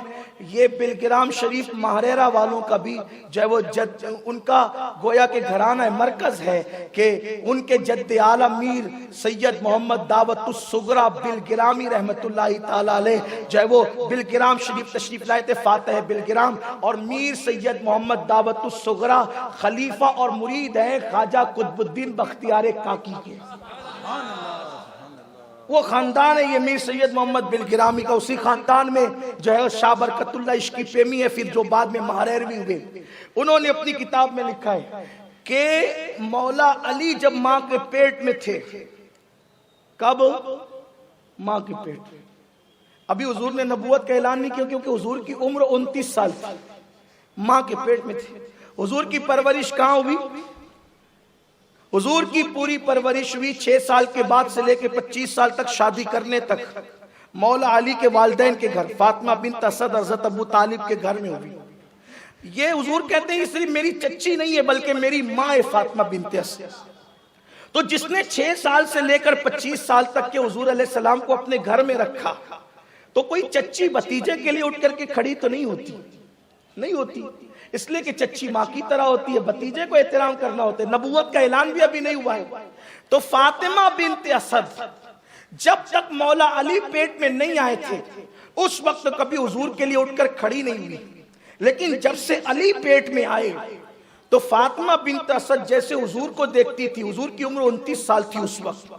یہ بلگرام شریف مہریرہ والوں کا بھی جو ہے وہ جد، ان کا گویا کہ گھرانہ مرکز ہے کہ ان کے جد اعلیٰ میر سید محمد دعوت الصغریٰ بلگرامی رحمت اللہ تعالیٰ علیہ جو ہے وہ بلگرام شریف تشریف لائے تھے، فاتح بلگرام۔ اور میر سید محمد دعوت الصغریٰ خلیفہ اور مرید ہیں خواجہ قطب الدین بختیار کاکی کے۔ وہ خاندان ہے یہ میر سید محمد بلگرامی کا۔ اسی خاندان میں جو ہے شاہ برکت اللہ عشقی پیمی ہے، پھر جو بعد میں مہریروی ہوئے۔ انہوں نے اپنی کتاب میں لکھا ہے کہ مولا علی جب ماں کے پیٹ میں تھے، کب؟ ماں کے پیٹ میں۔ ابھی حضور نے نبوت کا اعلان نہیں کیا کیونکہ حضور کی عمر 29 سال تھی، ماں کے پیٹ میں تھے۔ حضور کی پرورش کہاں ہوئی؟ حضور کی پوری پرورش ہوئی 6 سال کے بعد سے لے کے 25 سال تک شادی کرنے تک مولا علی کے والدین کے گھر فاطمہ بنت اسد حضرت ابو طالب کے گھر میں ہوئی۔ یہ حضور کہتے ہیں صرف میری چچی نہیں ہے بلکہ میری ماں ہے فاطمہ بنت اسد۔ تو جس نے 6 سال سے لے کر 25 سال تک کے حضور علیہ السلام کو اپنے گھر میں رکھا تو کوئی چچی بھتیجے کے لیے اٹھ کر کے کھڑی تو نہیں ہوتی، نہیں ہوتی، اس لیے کہ چچی ماں کی طرح ہوتی ہے، بھتیجے کو احترام کرنا ہوتا ہے۔ نبوت کا اعلان بھی ابھی نہیں ہوا ہے۔ تو فاطمہ بنت اسد جب تک مولا علی پیٹ میں نہیں آئے تھے اس وقت کبھی حضور کے لیے اٹھ کر کھڑی نہیں ہوئی، لیکن جب سے علی پیٹ میں آئے تو فاطمہ بنت اسد جیسے حضور کو دیکھتی تھی۔ حضور کی عمر 29 سال تھی اس وقت،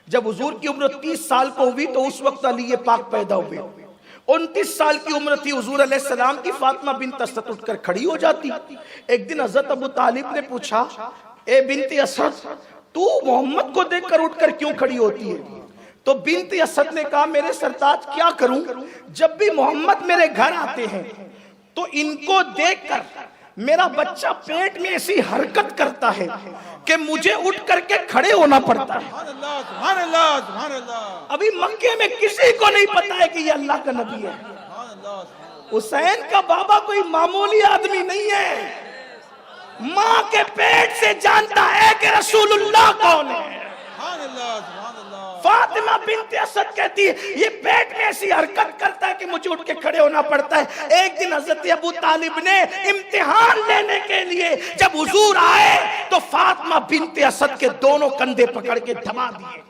جب حضور کی عمر 30 سال کو ہوئی تو اس وقت علی پاک پیدا ہوئے۔ 29 سال کی عمر تھی حضور علیہ السلام کی، فاطمہ بنت اسد اٹھ کر کھڑی ہو جاتی۔ ایک دن حضرت ابو طالب نے پوچھا اے بنت اسد تو محمد کو دیکھ کر اٹھ کر کیوں کھڑی ہوتی ہے؟ تو بنت اسد نے کہا میرے سرتاج کیا کروں، جب بھی محمد میرے گھر آتے ہیں تو ان کو دیکھ کر میرا بچہ پیٹ میں ایسی حرکت کرتا ہے کہ مجھے اٹھ کر کے کھڑے ہونا پڑتا ہے۔ سبحان اللہ، سبحان اللہ۔ ابھی مکے میں کسی کو نہیں پتا ہے کہ یہ اللہ کا نبی ہے۔ حسین کا بابا کوئی معمولی آدمی نہیں ہے، ماں کے پیٹ سے جانتا ہے کہ رسول اللہ کون ہے۔ فاطمہ بنت اسد کہتی ہے یہ پیٹ میں ایسی حرکت کرتا ہے کہ مجھے اٹھ کے کھڑے ہونا پڑتا ہے۔ ایک دن حضرت ابو طالب نے امتحان لینے کے لیے جب حضور آئے تو فاطمہ بنت اسد کے دونوں کندھے پکڑ کے دبا دیے،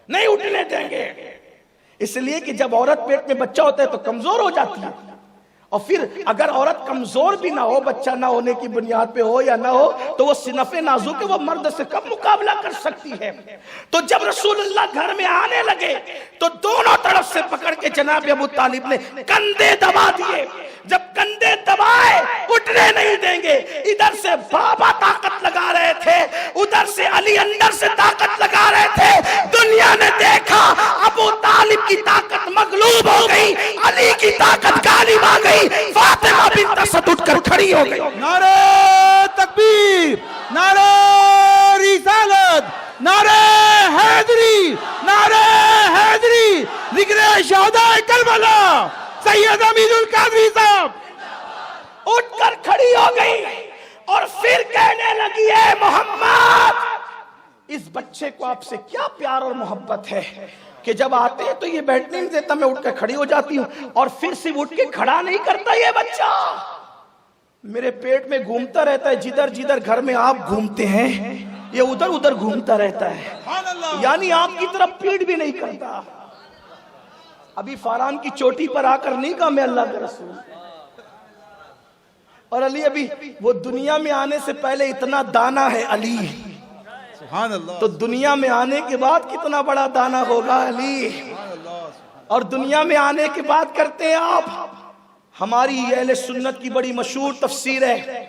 نہیں اٹھنے دیں گے، اس لیے کہ جب عورت پیٹ میں بچہ ہوتا ہے تو کمزور ہو جاتی ہے۔ اور پھر اگر عورت کمزور بھی نہ ہو، بچہ نہ ہونے کی بنیاد پہ ہو یا نہ ہو، تو وہ صنف نازک ہے، وہ مرد سے کب مقابلہ کر سکتی ہے؟ تو جب رسول اللہ گھر میں آنے لگے تو دونوں طرف سے پکڑ کے جناب ابو طالب نے کندھے دبا دیے۔ جب کندھے دبائے اٹھنے نہیں دیں گے، ادھر سے بابا طاقت لگا رہے تھے، ادھر سے علی اندر سے طاقت لگا رہے تھے۔ دنیا نے دیکھا ابو طالب کی طاقت مغلوب ہو گئی، علی کی طاقت غالب آ گئی، فاطمہ بنت اسد اٹھ کر کھڑی ہو گئی۔ نعرہ تکبیر، نعرہ رسالت، نعرہ حیدری، نعرہ حیدری، ذکر شہداء کربلا سید امین القادری صاحب اٹھ کر کھڑی ہو گئی اور پھر کہنے لگی، اے محمد، اس بچے کو آپ سے کیا پیار اور محبت ہے کہ جب آتے ہیں تو یہ بیٹھنے نہیں دیتا، میں اٹھ کر کھڑی ہو جاتی ہوں، اور پھر صرف اٹھ کے کھڑا نہیں کرتا یہ بچہ، میرے پیٹ میں گھومتا رہتا ہے، جدھر جدھر گھر میں آپ گھومتے ہیں یہ ادھر ادھر گھومتا رہتا ہے، یعنی آپ کی طرف پیٹ بھی نہیں کرتا۔ ابھی فاران کی چوٹی پر آ کر نہیں کہا میں اللہ کا رسول، اور علی ابھی وہ دنیا میں آنے سے پہلے اتنا دانا ہے علی، سبحان اللہ، تو دنیا میں آنے کے بعد کتنا بڑا دانا ہوگا علی، اور دنیا میں آنے کے بعد کرتے ہیں آپ۔ ہماری اہل سنت کی بڑی مشہور تفسیر ہے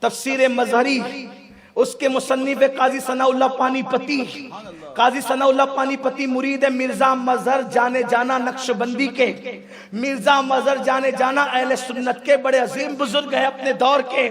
تفسیر مظہری، اس کے مصنف قاضی ثناء اللہ پانی پتی۔ قاضی ثناء اللہ پانی پتی مرید مرزا مظہر جانے جانا نقشبندی کے، مرزا مظہر جانے جانا اہل سنت کے بڑے عظیم بزرگ ہیں اپنے دور کے۔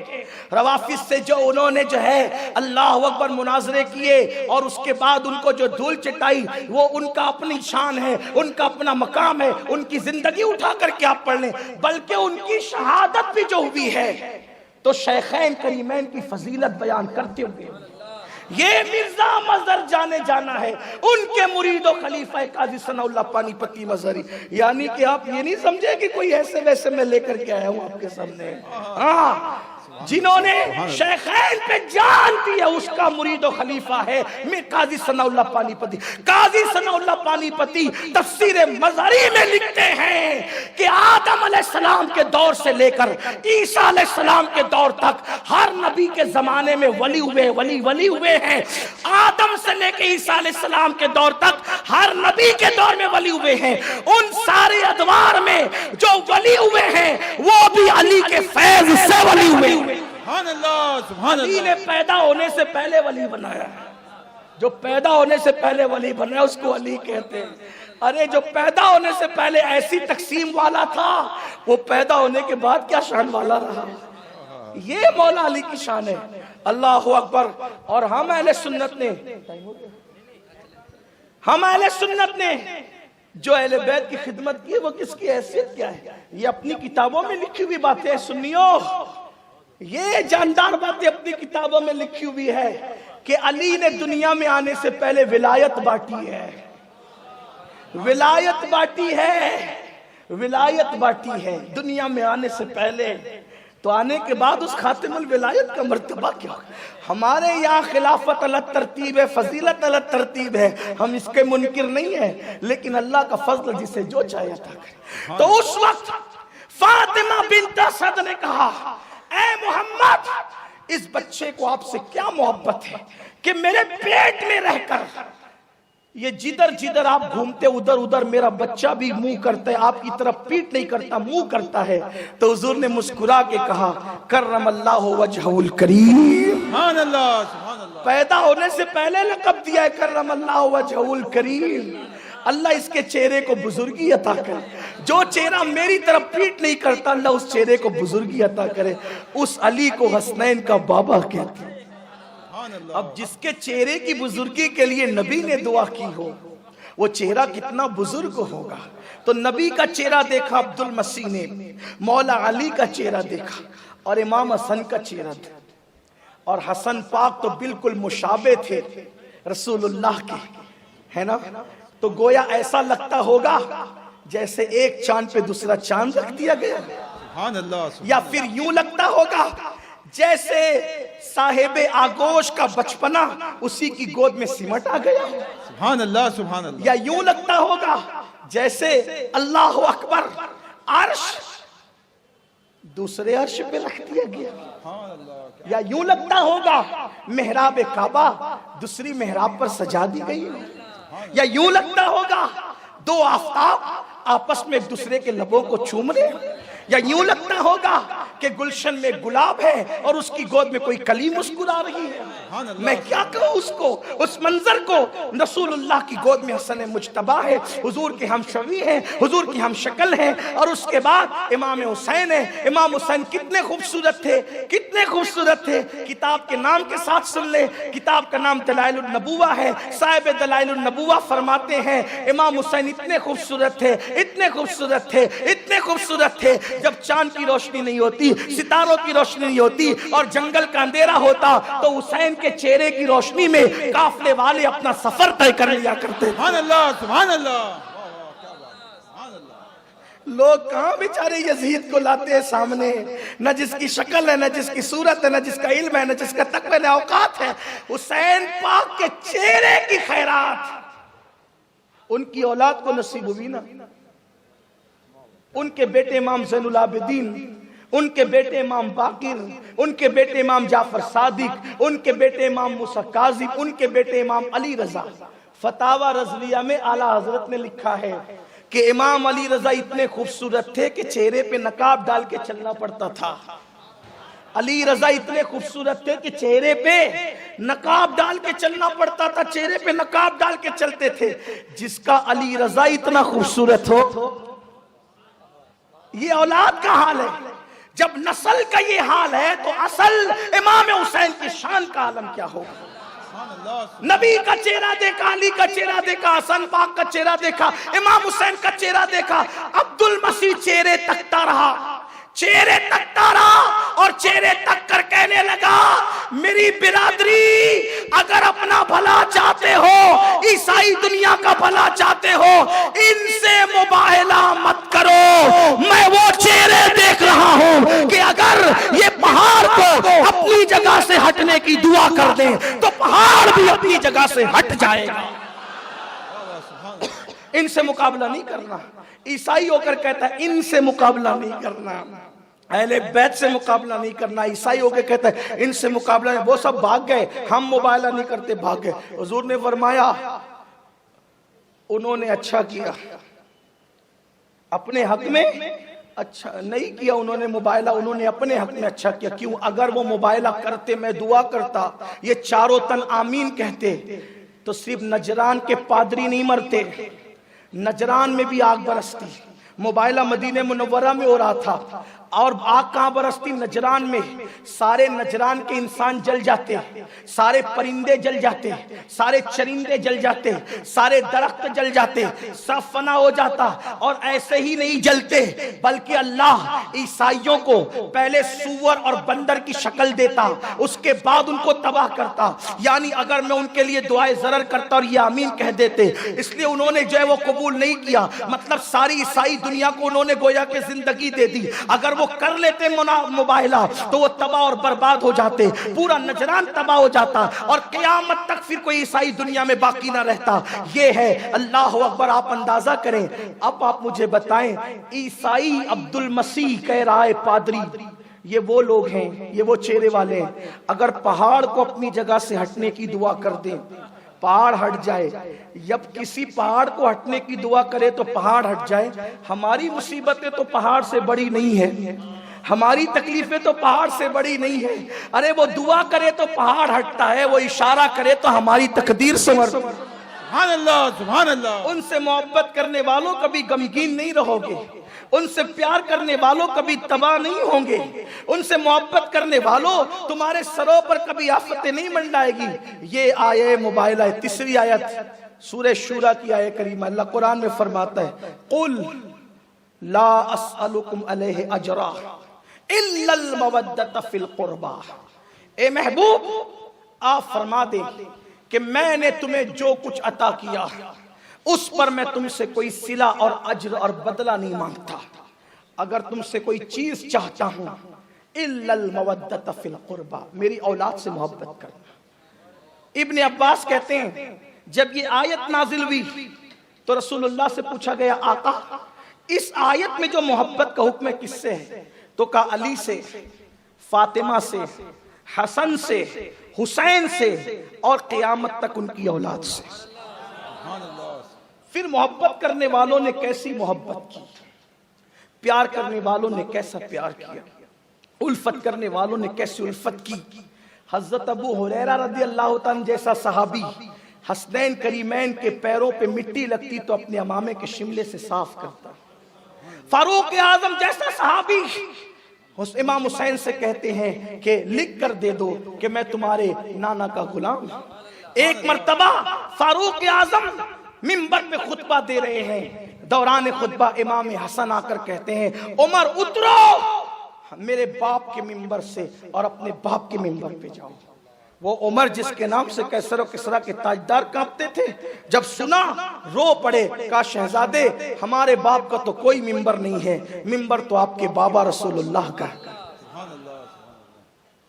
روافظ سے جو انہوں نے جو ہے اللہ اکبر مناظرے کیے اور اس کے بعد ان کو جو دھول چٹائی، وہ ان کا اپنی شان ہے، ان کا اپنا مقام ہے، ان کی زندگی اٹھا کر کے آپ پڑھ لیں، بلکہ ان کی شہادت بھی جو ہوئی ہے تو شیخین کریمین کی فضیلت بیان کرتے ہوئے یہ مرزا مظہر جانے جانا ہے، ان کے مرید و خلیفہ قاضی ثناء اللہ پانی پتی مظہری، یعنی کہ آپ یہ نہیں سمجھے کہ کوئی ایسے ویسے میں لے کر کے آیا ہوں آپ کے سامنے، جنہوں نے شیخین پہ جان دی ہے اس کا مرید و خلیفہ ہے میں قاضی ثناء اللہ پانی پتی۔ قاضی ثناء اللہ پانی پتی تفسیر مظہری میں لکھتے ہیں کہ آدم علیہ السلام کے دور سے لے کر عیسیٰ علیہ السلام کے دور تک ہر نبی کے زمانے میں ولی ہوئے ہیں، آدم سے لے کے عیسیٰ علیہ السلام کے دور تک ہر نبی کے دور میں ولی ہوئے ہیں، ان سارے ادوار میں جو ولی ہوئے ہیں وہ بھی علی کے فیض سے ولی ہوئے۔ سبحان اللہ، سبحان علی اللہ، نے پیدا ہونے سے پہلے ولی بنایا، جو پیدا ہونے سے پہلے ولی بنایا اس کو علی کہتے ہیں۔ ارے جو پیدا ہونے سے پہلے ایسی تقسیم والا تھا وہ پیدا ہونے کے بعد کیا شان والا رہا، یہ مولا علی کی شان ہے۔ اللہ اکبر۔ اور ہم اہل سنت نے جو اہل بیت کی خدمت کی وہ کس کی حیثیت کیا ہے؟ یہ اپنی کتابوں میں لکھی ہوئی باتیں ہیں سنیو، یہ جاندار باتیں اپنی کتابوں میں لکھی ہوئی ہے کہ علی نے دنیا میں آنے سے پہلے ولایت باٹی ہے، ولایت باٹی ہے دنیا میں آنے سے پہلے، تو آنے کے بعد اس خاتم الولایت کا مرتبہ کیا ہوگا؟ ہمارے یہاں خلافت الگ ترتیب ہے، فضیلت الگ ترتیب ہے، ہم اس کے منکر نہیں ہیں، لیکن اللہ کا فضل جسے جو چاہے عطا کرے۔ تو اس وقت فاطمہ بنت اسد نے کہا، اے محمد، اس بچے کو آپ سے کیا محبت ہے کہ میرے پیٹ میں رہ کر یہ جدھر جدھر آپ گھومتے ادھر ادھر میرا بچہ بھی منہ کرتا ہے، آپ کی طرف پیٹ نہیں کرتا، منہ کرتا ہے۔ تو حضور نے مسکرا کے کہا، کرم اللہ وجہہ الکریم، سبحان اللہ، سبحان اللہ، پیدا ہونے سے پہلے لقب دیا ہے کرم اللہ وجہہ الکریم، اللہ اس کے چہرے کو بزرگی عطا کرے، جو چہرہ میری طرف پیٹ نہیں کرتا اللہ اس چہرے کو بزرگی عطا کرے۔ اس علی کو حسنین کا بابا کہتے ہیں۔ اب جس کے چہرے کی بزرگی کے لیے نبی نے دعا کی ہو وہ چہرہ کتنا بزرگ ہوگا۔ تو نبی کا چہرہ دیکھا عبد المسیح نے، مولا علی کا چہرہ دیکھا اور امام حسن کا چہرہ دیکھا، اور حسن پاک تو بالکل مشابہ تھے رسول اللہ کے، ہے نا؟ تو گویا ایسا لگتا ہوگا جیسے ایک چاند پہ دوسرا چاند رکھ دیا گیا، سبحان اللہ، یا پھر یوں لگتا ہوگا جیسے صاحب آگوش کا بچپنا اسی کی گود میں سمٹ آ گیا، سبحان اللہ، سبحان اللہ، یا یوں لگتا ہوگا جیسے اللہ اکبر عرش دوسرے عرش پہ رکھ دیا گیا. یا یوں لگتا ہوگا محراب کعبہ دوسری محراب پر سجا دی گئی ہو. یا یوں لگتا ہوگا دو آفتاب آپس میں ایک دوسرے کے لبوں کو چوم رہے. یا یوں لگتا ہوگا کہ گلشن میں گلاب ہے اور اس کی گود میں کوئی کلی مسکرا رہی ہے. میں کیا کہوں اس کو, اس منظر کو. رسول اللہ کی گود میں حسن مجتبیٰ ہے, حضور کے ہم شوی ہیں, حضور کی ہم شکل ہیں, اور اس کے بعد امام حسین ہے. امام حسین کتنے خوبصورت تھے, کتنے خوبصورت تھے. کتاب کے نام کے ساتھ سن لے, کتاب کا نام دلائل النبوہ ہے. صاحب دلائل النبوہ فرماتے ہیں امام حسین اتنے خوبصورت تھے, اتنے خوبصورت تھے, اتنے خوبصورت تھے. جب چاند کی روشنی نہیں ہوتی, ستاروں کی روشنی نہیں ہوتی اور جنگل کا اندھیرا ہوتا تو حسین کے چہرے کی روشنی میں قافلے والے اپنا سفر طے کر لیا کرتے. سبحان اللہ, سبحان اللہ. لوگ کہاں بیچارے یزید کو لاتے ہیں سامنے, نہ جس کی شکل ہے, نہ جس کی صورت ہے, نہ جس کا علم ہے, نہ جس کا تقوی, نہ اوقات ہے. حسین پاک کے چہرے کی خیرات ان کی اولاد کو نصیب ہوئی نا. ان کے بیٹے امام زین العابدین, ان کے بیٹے امام باقر, ان کے بیٹے امام جعفر صادق, ان کے بیٹے امام موسیٰ کاظم, ان کے بیٹے امام علی رضا. فتاوی رضویہ میں اعلیٰ حضرت نے لکھا ہے کہ امام علی رضا اتنے خوبصورت تھے کہ چہرے پہ نقاب ڈال کے چلنا پڑتا تھا. علی رضا اتنے خوبصورت تھے کہ چہرے پہ نقاب ڈال کے چلنا پڑتا تھا, چہرے پہ نقاب ڈال کے چلتے تھے. جس کا علی رضا اتنا خوبصورت ہو, یہ اولاد کا حال ہے. جب نسل کا یہ حال ہے تو اصل امام حسین کی شان کا عالم کیا ہوگا. نبی کا چہرہ دیکھا, علی کا چہرہ دیکھا, حسن پاک کا چہرہ دیکھا, امام حسین کا چہرہ دیکھا. عبد المسیح چہرے تکتا رہا, چہرے تکتا رہا اور چہرے تک کر کہنے لگا میری برادری اگر اپنا بھلا چاہتے ہو, عیسائی دنیا کا بھلا چاہتے ہو, ان سے مباہلہ مت کرو. میں وہ چہرے دیکھ رہا ہوں کہ اگر یہ پہاڑ کو اپنی جگہ سے ہٹنے کی دعا کر دیں تو پہاڑ بھی اپنی جگہ سے ہٹ جائے گا. ان سے مقابلہ نہیں کرنا. عیسائی ہو کر کہتا ہے ان سے مقابلہ نہیں کرنا, اہل بیت سے مقابلہ نہیں کرنا. عیسائی ہو کے کہتا ہے ان سے مقابلہ نہیں. وہ سب بھاگ گئے, ہم مقابلہ نہیں کرتے, بھاگ گئے. حضور نے فرمایا انہوں نے اچھا کیا, اپنے حق میں اچھا نہیں کیا انہوں نے مباہلہ, انہوں نے اپنے حق میں اچھا کیا. کیوں؟ اگر وہ مباہلہ کرتے, میں دعا کرتا, یہ چاروں تن آمین کہتے تو صرف نجران کے پادری نہیں مرتے, نجران میں بھی آگ برستی. مباہلہ مدینہ منورہ میں ہو رہا تھا اور آگ کہاں برستی؟ نجران میں. سارے نجران کے انسان جل جاتے, سارے پرندے جل جاتے, سارے چرندے جل جاتے, سارے درخت جل جاتے, سب فنا ہو جاتا. اور ایسے ہی نہیں جلتے بلکہ اللہ عیسائیوں کو پہلے سور اور بندر کی شکل دیتا, اس کے بعد ان کو تباہ کرتا. یعنی اگر میں ان کے لیے دعائے ضرر کرتا اور یہ آمین کہہ دیتے, اس لیے انہوں نے جو ہے وہ قبول نہیں کیا. مطلب ساری عیسائی دنیا کو انہوں نے گویا کہ زندگی دے دی. اگر وہ کر لیتے مباہلہ تو وہ تباہ اور برباد ہو جاتے, پورا نجران تباہ ہو جاتا اور قیامت تک پھر کوئی عیسائی دنیا میں باقی نہ رہتا. یہ ہے اللہ اکبر. آپ اندازہ کریں. اب آپ مجھے بتائیں, عیسائی عبد المسیح کہہ رہا ہے پادری, یہ وہ لوگ ہیں, یہ وہ چہرے والے ہیں. اگر پہاڑ کو اپنی جگہ سے ہٹنے کی دعا کر دیں, پہاڑ ہٹ جائے. جب کسی پہاڑ کو ہٹنے کی دعا کرے تو پہاڑ ہٹ جائے. ہماری مصیبتیں تو پہاڑ سے بڑی نہیں ہے, ہماری تکلیفیں تو پہاڑ سے بڑی نہیں ہے. ارے وہ دعا کرے تو پہاڑ ہٹتا ہے, وہ اشارہ کرے تو ہماری تقدیر سنور. سبحان اللہ, سبحان اللہ. ان سے محبت کرنے والوں کبھی غمگین نہیں رہو گے, ان سے پیار کرنے والوں کبھی تباہ نہیں ہوں گے, ان سے محبت کرنے والوں تمہارے سروں پر کبھی آفتیں نہیں منڈائے گی. یہ آیہ مباہلہ ہے. تیسری آیت سورہ شورى کی آیہ کریمہ, اللہ قرآن میں فرماتا ہے قل لا اسألکم علیہ اجرا الا المودۃ فی القربى. اے محبوب آپ فرما دیں کہ میں نے تمہیں جو کچھ عطا کیا اس پر میں تم سے کوئی صلہ اور اجر اور بدلہ نہیں مانگتا. اگر تم سے کوئی چیز چاہتا ہوں الا المودۃ فی القربى, میری اولاد سے محبت کرنا. ابن عباس کہتے ہیں جب یہ آیت نازل ہوئی تو رسول اللہ سے پوچھا گیا آقا اس آیت میں جو محبت کا حکم ہے کس سے ہے؟ تو کہا علی سے، فاطمہ سے، حسن سے، حسین سے، اور قیامت تک ان کی اولاد سے۔ پھر محبت کرنے والوں نے کیسی محبت کی، پیار کرنے والوں نے کیسا پیار کیا، الفت کرنے والوں نے کیسی الفت کی۔ حضرت ابو ہریرہ رضی اللہ تعالیٰ جیسا صحابی حسنین کریمین کے پیروں پہ مٹی لگتی تو اپنے امامے کے شملے سے صاف کرتا۔ فاروق اعظم جیسا صحابی امام حسین سے کہتے ہیں کہ لکھ کر دے دو کہ میں تمہارے نانا کا غلام۔ ایک مرتبہ فاروق اعظم منبر پہ خطبہ دے رہے ہیں، دوران خطبہ امام حسن آ کر کہتے ہیں عمر اترو میرے باپ کے منبر سے اور اپنے باپ کے منبر پہ جاؤ۔ وہ عمر جس کے نام سے قیصر و کسریٰ کے تاجدار کانپتے تھے، جب سنا رو پڑے، کہا شہزادے ہمارے باپ کا تو کوئی منبر نہیں ہے، منبر تو آپ کے بابا رسول اللہ کا ہے۔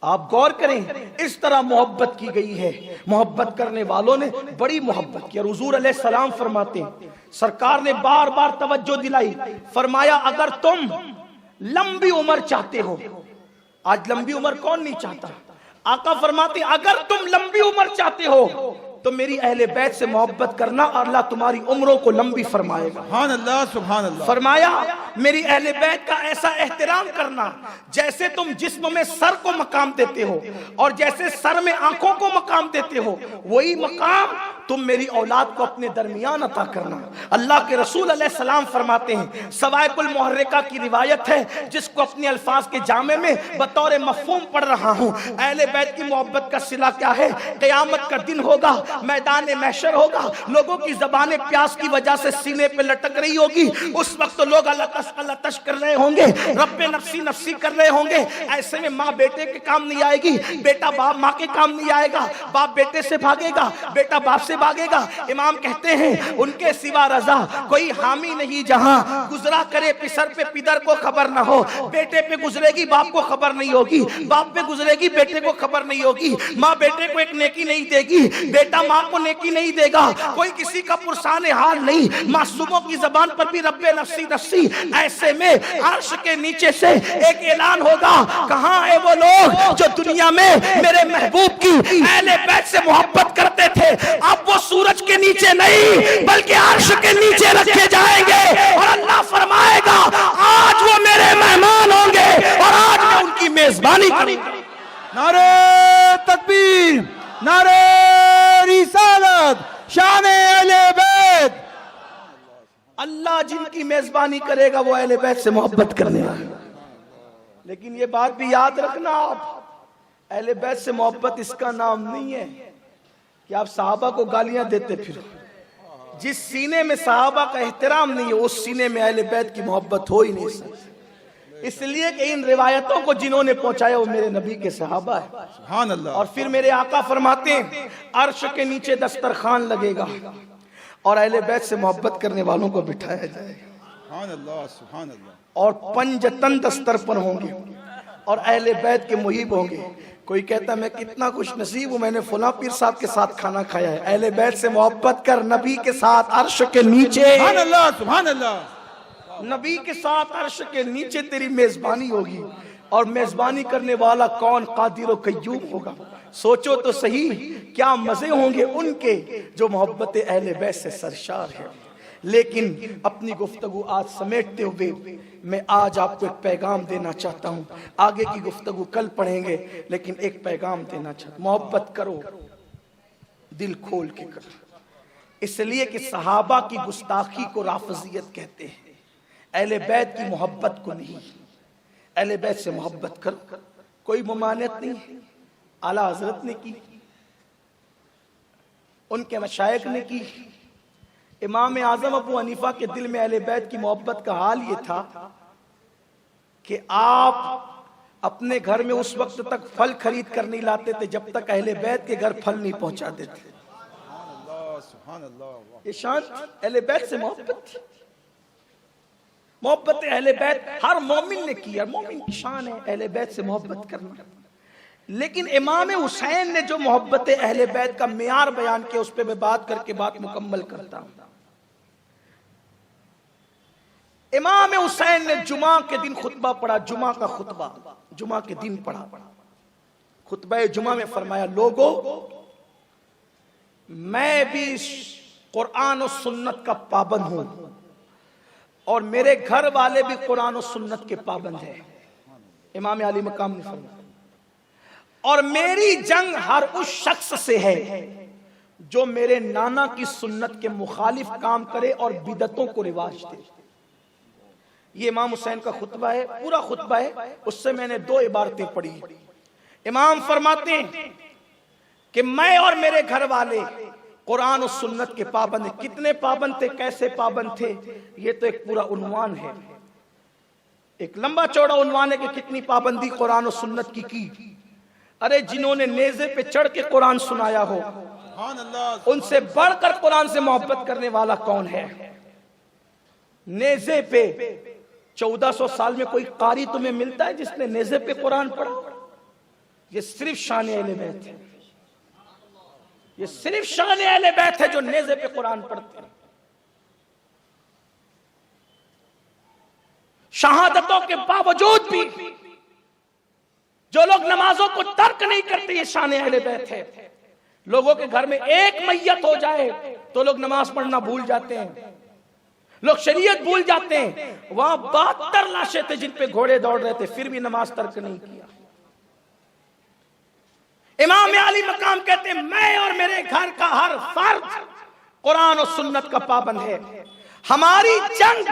آپ غور کریں، اس طرح محبت کی گئی ہے۔ محبت کرنے والوں نے بڑی محبت کی، اور حضور علیہ السلام فرماتے ہیں، سرکار نے بار بار توجہ دلائی، فرمایا اگر تم لمبی عمر چاہتے ہو، آج لمبی عمر کون نہیں چاہتا، آقا فرماتے ہیں اگر تم لمبی عمر چاہتے ہو تو میری اہل بیت سے محبت کرنا اور اللہ تمہاری عمروں کو لمبی فرمائے گا۔ سبحان اللہ سبحان اللہ۔ فرمایا میری اہل بیت کا ایسا احترام کرنا جیسے تم جسم میں سر کو مقام دیتے ہو اور جیسے سر میں آنکھوں کو مقام دیتے ہو، وہی مقام تم میری اولاد کو اپنے درمیان عطا کرنا۔ اللہ کے رسول علیہ السلام فرماتے ہیں، سوائق المحرقہ کی روایت ہے جس کو اپنے الفاظ کے جامع میں بطور مفہوم پڑھ رہا ہوں۔ اہل بیت کی محبت کا صلہ کیا ہے؟ قیامت کا دن ہوگا، میدان محشر ہوگا، لوگوں کی زبانیں پیاس کی وجہ سے سینے پہ لٹک رہی ہوگی، اس وقت لوگ اللہ تش کر رہے ہوں گے، رب نفسی نفسی کر رہے ہوں گے۔ ایسے میں ماں بیٹے کے کام نہیں آئے گی، بیٹا باپ ماں کے کام نہیں آئے گا، باپ بیٹے سے بھاگے گا، بیٹا باپ سے بھاگے گا۔ امام کہتے ہیں ان کے سوا رضا کوئی حامی نہیں جہاں، گزرا کرے پسر پہ پدر کو خبر نہ ہو، بیٹے پہ گزرے گی باپ کو خبر نہیں ہوگی، باپ پہ گزرے گی بیٹے کو خبر نہیں ہوگی، ماں بیٹے کو ایک نیکی نہیں دے گی، بیٹا ماں کو نیکی نہیں دے گا، کوئی کسی کا پرسان حال نہیں، معصوموں کی زبان پر بھی رب نفسی نفسی۔ ایسے میں عرش کے نیچے سے ایک اعلان ہوگا، کہاں ہیں وہ لوگ جو دنیا میں میرے محبوب کی اہل بیت سے محبت کرتے تھے؟ اب وہ سورج کے نیچے نہیں بلکہ عرش کے نیچے رکھے جائیں گے، اور اللہ فرمائے گا آج وہ میرے مہمان ہوں گے اور آج میں ان کی میزبانی کروں گا۔ نعرہ تکبیر، نعرہ رسالت، شان اہل بیت۔ اللہ جن کی میزبانی کرے گا وہ اہل بیت سے محبت کرنے والے۔ لیکن یہ بات بھی یاد رکھنا، آپ اہل بیت سے محبت اس کا نام نہیں ہے کہ آپ صحابہ کو گالیاں دیتے پھرو۔ جس سینے میں صحابہ کا احترام نہیں ہے اس سینے میں اہل بیت کی محبت ہو ہی نہیں سکتی، اس لیے کہ ان روایتوں کو جنہوں نے پہنچایا وہ میرے نبی کے صحابہ ہیں۔ سبحان اللہ۔ اور پھر میرے آقا فرماتے ہیں عرش کے نیچے دسترخوان لگے گا اور اہل بیت سے محبت کرنے والوں کو بٹھایا جائے گا، سبحان اللہ سبحان اللہ۔ اور پنجتن دستر پر ہوں گے اور اہل بیت کے محب ہوں گے۔ کوئی کہتا میں کتنا خوش نصیب ہوں، میں نے فلاں پیر صاحب کے ساتھ کھانا کھایا ہے۔ اہل بیت سے محبت کر، نبی کے ساتھ عرش کے نیچے، سبحان اللہ سبحان اللہ۔ نبی کے ساتھ عرش کے نیچے تیری میزبانی ہوگی، اور میزبانی کرنے والا کون؟ قادر و قیوم ہوگا۔ سوچو تو صحیح کیا مزے ہوں گے ان کے جو محبت اہل بیت سے سرشار ہے۔ لیکن اپنی گفتگو آج سمیٹتے ہوئے میں آج آپ کو ایک پیغام دینا چاہتا ہوں، آگے کی گفتگو کل پڑھیں گے، لیکن ایک پیغام دینا چاہتا ہوں۔ محبت کرو، دل کھول کے کرو، اس لیے کہ صحابہ کی گستاخی کو رافضیت کہتے ہیں، اہل بیت کی محبت کو نہیں۔ اہل بیت سے محبت کرو، کوئی ممانعت نہیں، اعلیٰ حضرت نے کی، ان کے مشائخ نے کی۔ امام اعظم ابو حنیفہ کے دل میں اہل بیت کی محبت کا حال یہ تھا کہ آپ اپنے گھر میں اس وقت تک پھل خرید کر نہیں لاتے تھے جب تک اہل بیت کے گھر پھل نہیں پہنچاتے تھے۔ سبحان اللہ۔ یہ شان اہل بیت سے محبت تھی، محبت اہل بیت ہر مومن نے کی، ہر مومن کی شان ہے اہل بیت سے محبت کرنا۔ لیکن امام حسین نے جو محبت اہل بیت کا معیار بیان کیا اس پہ میں بات کر کے بات مکمل کرتا ہوں۔ امام حسین نے جمعہ کے دن خطبہ پڑھا، جمعہ کا خطبہ، جمعہ کے دن پڑھا۔ خطبہ جمعہ میں فرمایا، لوگو میں بھی قرآن و سنت کا پابند ہوں اور میرے گھر والے بھی قرآن و سنت کے پابند ہیں۔ امام علی مقام نے فرمایا، اور میری جنگ ہر اس شخص سے ہے جو میرے نانا کی سنت کے مخالف کام کرے اور بدعتوں کو رواج دے۔ یہ امام حسین کا خطبہ ہے، پورا خطبہ ہے، اس سے میں نے 2 عبارتیں پڑھی۔ امام فرماتے ہیں کہ میں اور میرے گھر والے قرآن و سنت کے پابند ہیں۔ کتنے پابند تھے، کیسے پابند تھے، یہ تو ایک پورا عنوان ہے، ایک لمبا چوڑا عنوان ہے کہ کتنی پابندی قرآن و سنت کی۔ ارے جنہوں نے نیزے پہ چڑھ کے قرآن سنایا ہو، سبحان اللہ، ان سے بڑھ کر قرآن سے محبت کرنے والا کون ہے؟ نیزے پہ 1400 سال میں کوئی قاری تمہیں ملتا ہے جس نے نیزے پہ قرآن پڑھا؟ یہ صرف شان اہل بیت ہے، یہ صرف شان اہل بیت ہے جو نیزے پہ قرآن پڑھتے ہیں۔ شہادتوں کے باوجود بھی جو لوگ نمازوں کو ترک نہیں کرتے، یہ شان اہل بیت ہے۔ لوگوں کے گھر میں ایک میت ہو جائے تو لوگ نماز پڑھنا بھول جاتے ہیں، لوگ شریعت بھول جاتے ہیں۔ وہاں 72 لاشیں تھے جن پہ گھوڑے دوڑ رہے تھے، پھر بھی نماز ترک نہیں کیا۔ امام علی مقام کہتے ہیں میں اور میرے گھر کا ہر فرد قرآن و سنت کا پابند ہے۔ ہماری جنگ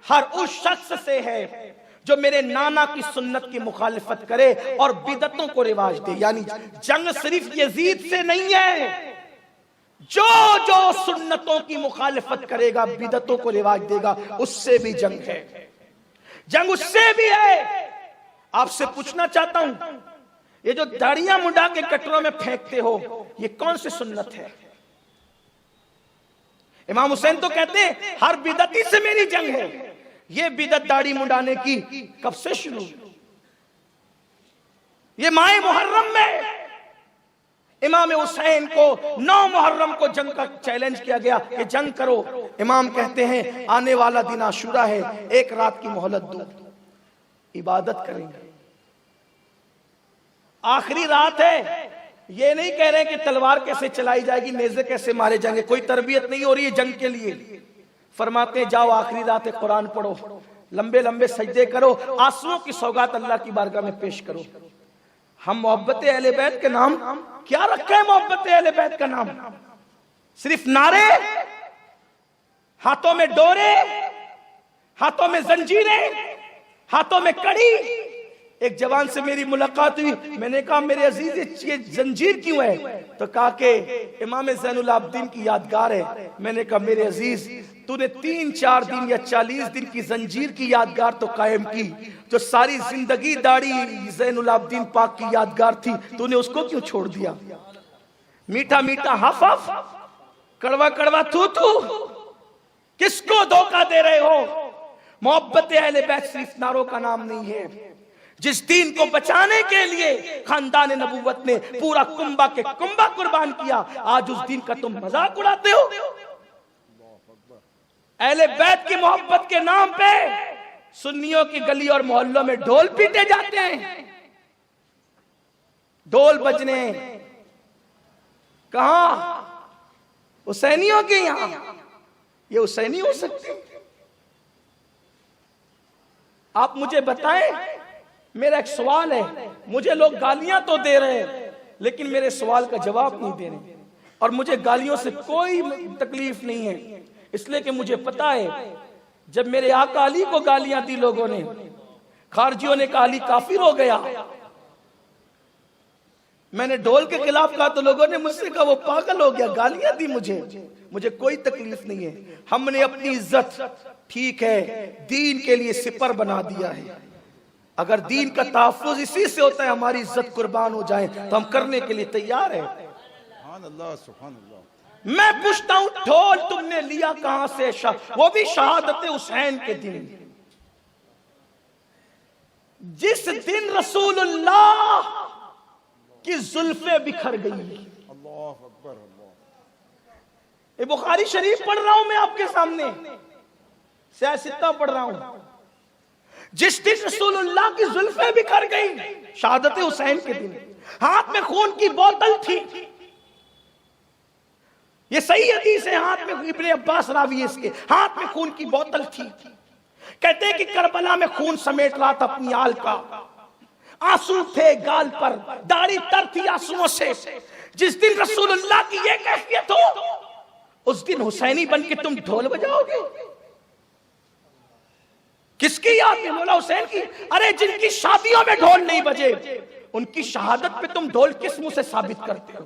ہر اس شخص سے ہے جو میرے نانا کی سنت کی مخالفت کرے اور بدعتوں کو رواج دے۔ یعنی جنگ صرف یزید سے نہیں ہے، جو سنتوں کی مخالفت کرے گا، بدعتوں کو رواج دے گا، اس سے بھی جنگ ہے، جنگ اس سے بھی ہے۔ آپ سے پوچھنا چاہتا ہوں، یہ جو داڑیاں منڈا کے کٹروں میں پھینکتے ہو، یہ کون سی سنت ہے؟ امام حسین تو کہتے ہیں ہر بدعتی سے میری جنگ ہے۔ یہ بدعت داڑھی منڈانے کی کب سے شروع؟ یہ ماہ محرم میں امام حسین کو 9 محرم کو جنگ کا چیلنج کیا گیا کہ جنگ کرو۔ امام کہتے ہیں آنے والا دن عاشورہ ہے، 1 رات کی مہلت دو، عبادت کریں گے۔ آخری رات ہے، یہ نہیں کہہ رہے کہ تلوار کیسے چلائی جائے گی، نیزے کیسے مارے جائیں گے، کوئی تربیت نہیں ہو رہی ہے جنگ کے لیے۔ فرماتے ہیں جاؤ آخری رات ہے، قرآن پڑھو، لمبے لمبے سجدے کرو، آنسوؤں کی سوگات اللہ کی بارگاہ میں پیش کرو۔ ہم محبت اہل بیت کے نام کیا رکھا ہے؟ محبت اہل بیت کا نام صرف نعرے، ہاتھوں میں ڈورے، ہاتھوں میں زنجیریں، ہاتھوں میں کڑی۔ ایک جوان سے میری ملاقات ہوئی، میں نے کہا میرے عزیز یہ زنجیر کیوں ہے؟ تو کہا کہ امام زین العابدین کی یادگار ہے۔ میں نے کہا میرے عزیز تو نے 3-4 دن یا 40 دن کی زنجیر کی یادگار تو قائم کی، جو ساری زندگی داڑھی زین العابدین پاک کی یادگار تھی، تو نے اس کو کیوں چھوڑ دیا؟ میٹھا میٹھا ہف ہف، کڑوا کڑوا تو کس کو دھوکہ دے رہے ہو؟ محبت اہل بیت صرف نعروں کا نام نہیں ہے۔ جس دین کو بچانے کے لیے خاندان نبوت نے پورا کنبہ کے کنبہ قربان کیا، آج اس دین کا تم مذاق اڑاتے ہو۔ اہل بیت کی محبت کے نام پہ سنیوں کی گلی اور محلوں میں ڈھول پیٹے جاتے ہیں، ڈھول بجنے کہاں؟ حسینیوں کے یہاں۔ یہ حسینی ہو سکتے؟ آپ مجھے بتائیں، میرا ایک سوال ہے، مجھے لوگ گالیاں تو دے رہے ہیں لیکن میرے سوال کا جواب نہیں دے رہے، اور مجھے گالیوں سے کوئی تکلیف نہیں ہے، اس لیے کہ مجھے پتا ہے جب میرے آقا علی کو گالیاں دی لوگوں نے، خارجیوں نے کہا علی کافر ہو گیا، میں نے ڈھول کے خلاف کہا تو لوگوں نے مجھ سے کہا وہ پاگل ہو گیا، گالیاں دی مجھے کوئی تکلیف نہیں ہے۔ ہم نے اپنی عزت ٹھیک ہے دین کے لیے سپر بنا دیا ہے، اگر دین کا تحفظ اسی سے ہوتا ہے ہماری عزت قربان ہو جائے تو ہم کرنے کے لیے تیار ہیں۔ سبحان اللہ، سبحان اللہ۔ میں پوچھتا ہوں ڈھول تم نے لیا کہاں سے؟ وہ بھی شہادت حسین کے دن، جس دن رسول اللہ کی زلفیں بکھر گئی۔ اللہ اکبر، اللہ۔ یہ بخاری شریف پڑھ رہا ہوں میں آپ کے سامنے، سیاستہ پڑھ رہا ہوں. جس دن رسول اللہ کی زلفیں بکھر گئی شہادت حسین کے دن، ہاتھ میں خون کی بوتل تھی. یہ صحیح حدیث ہے، ہاتھ میں ابن عباس راوی اس کے، ہاتھ میں خون کی بوتل تھی. کہتے ہیں کہ کربلا میں خون سمیٹ رہا تھا اپنی آل کا، آنسو تھے گال پر، داڑھی تر تھی آنسوؤں سے. جس دن رسول اللہ کی یہ کیفیت ہو اس دن حسینی بن کے تم ڈھول بجاؤ گے. کس کی یاد میں؟ مولا حسین کی. ارے جن کی شادیوں میں ڈھول نہیں بجے ان کی شہادت پہ تم ڈھول کس منہ سے ثابت کرتے ہو؟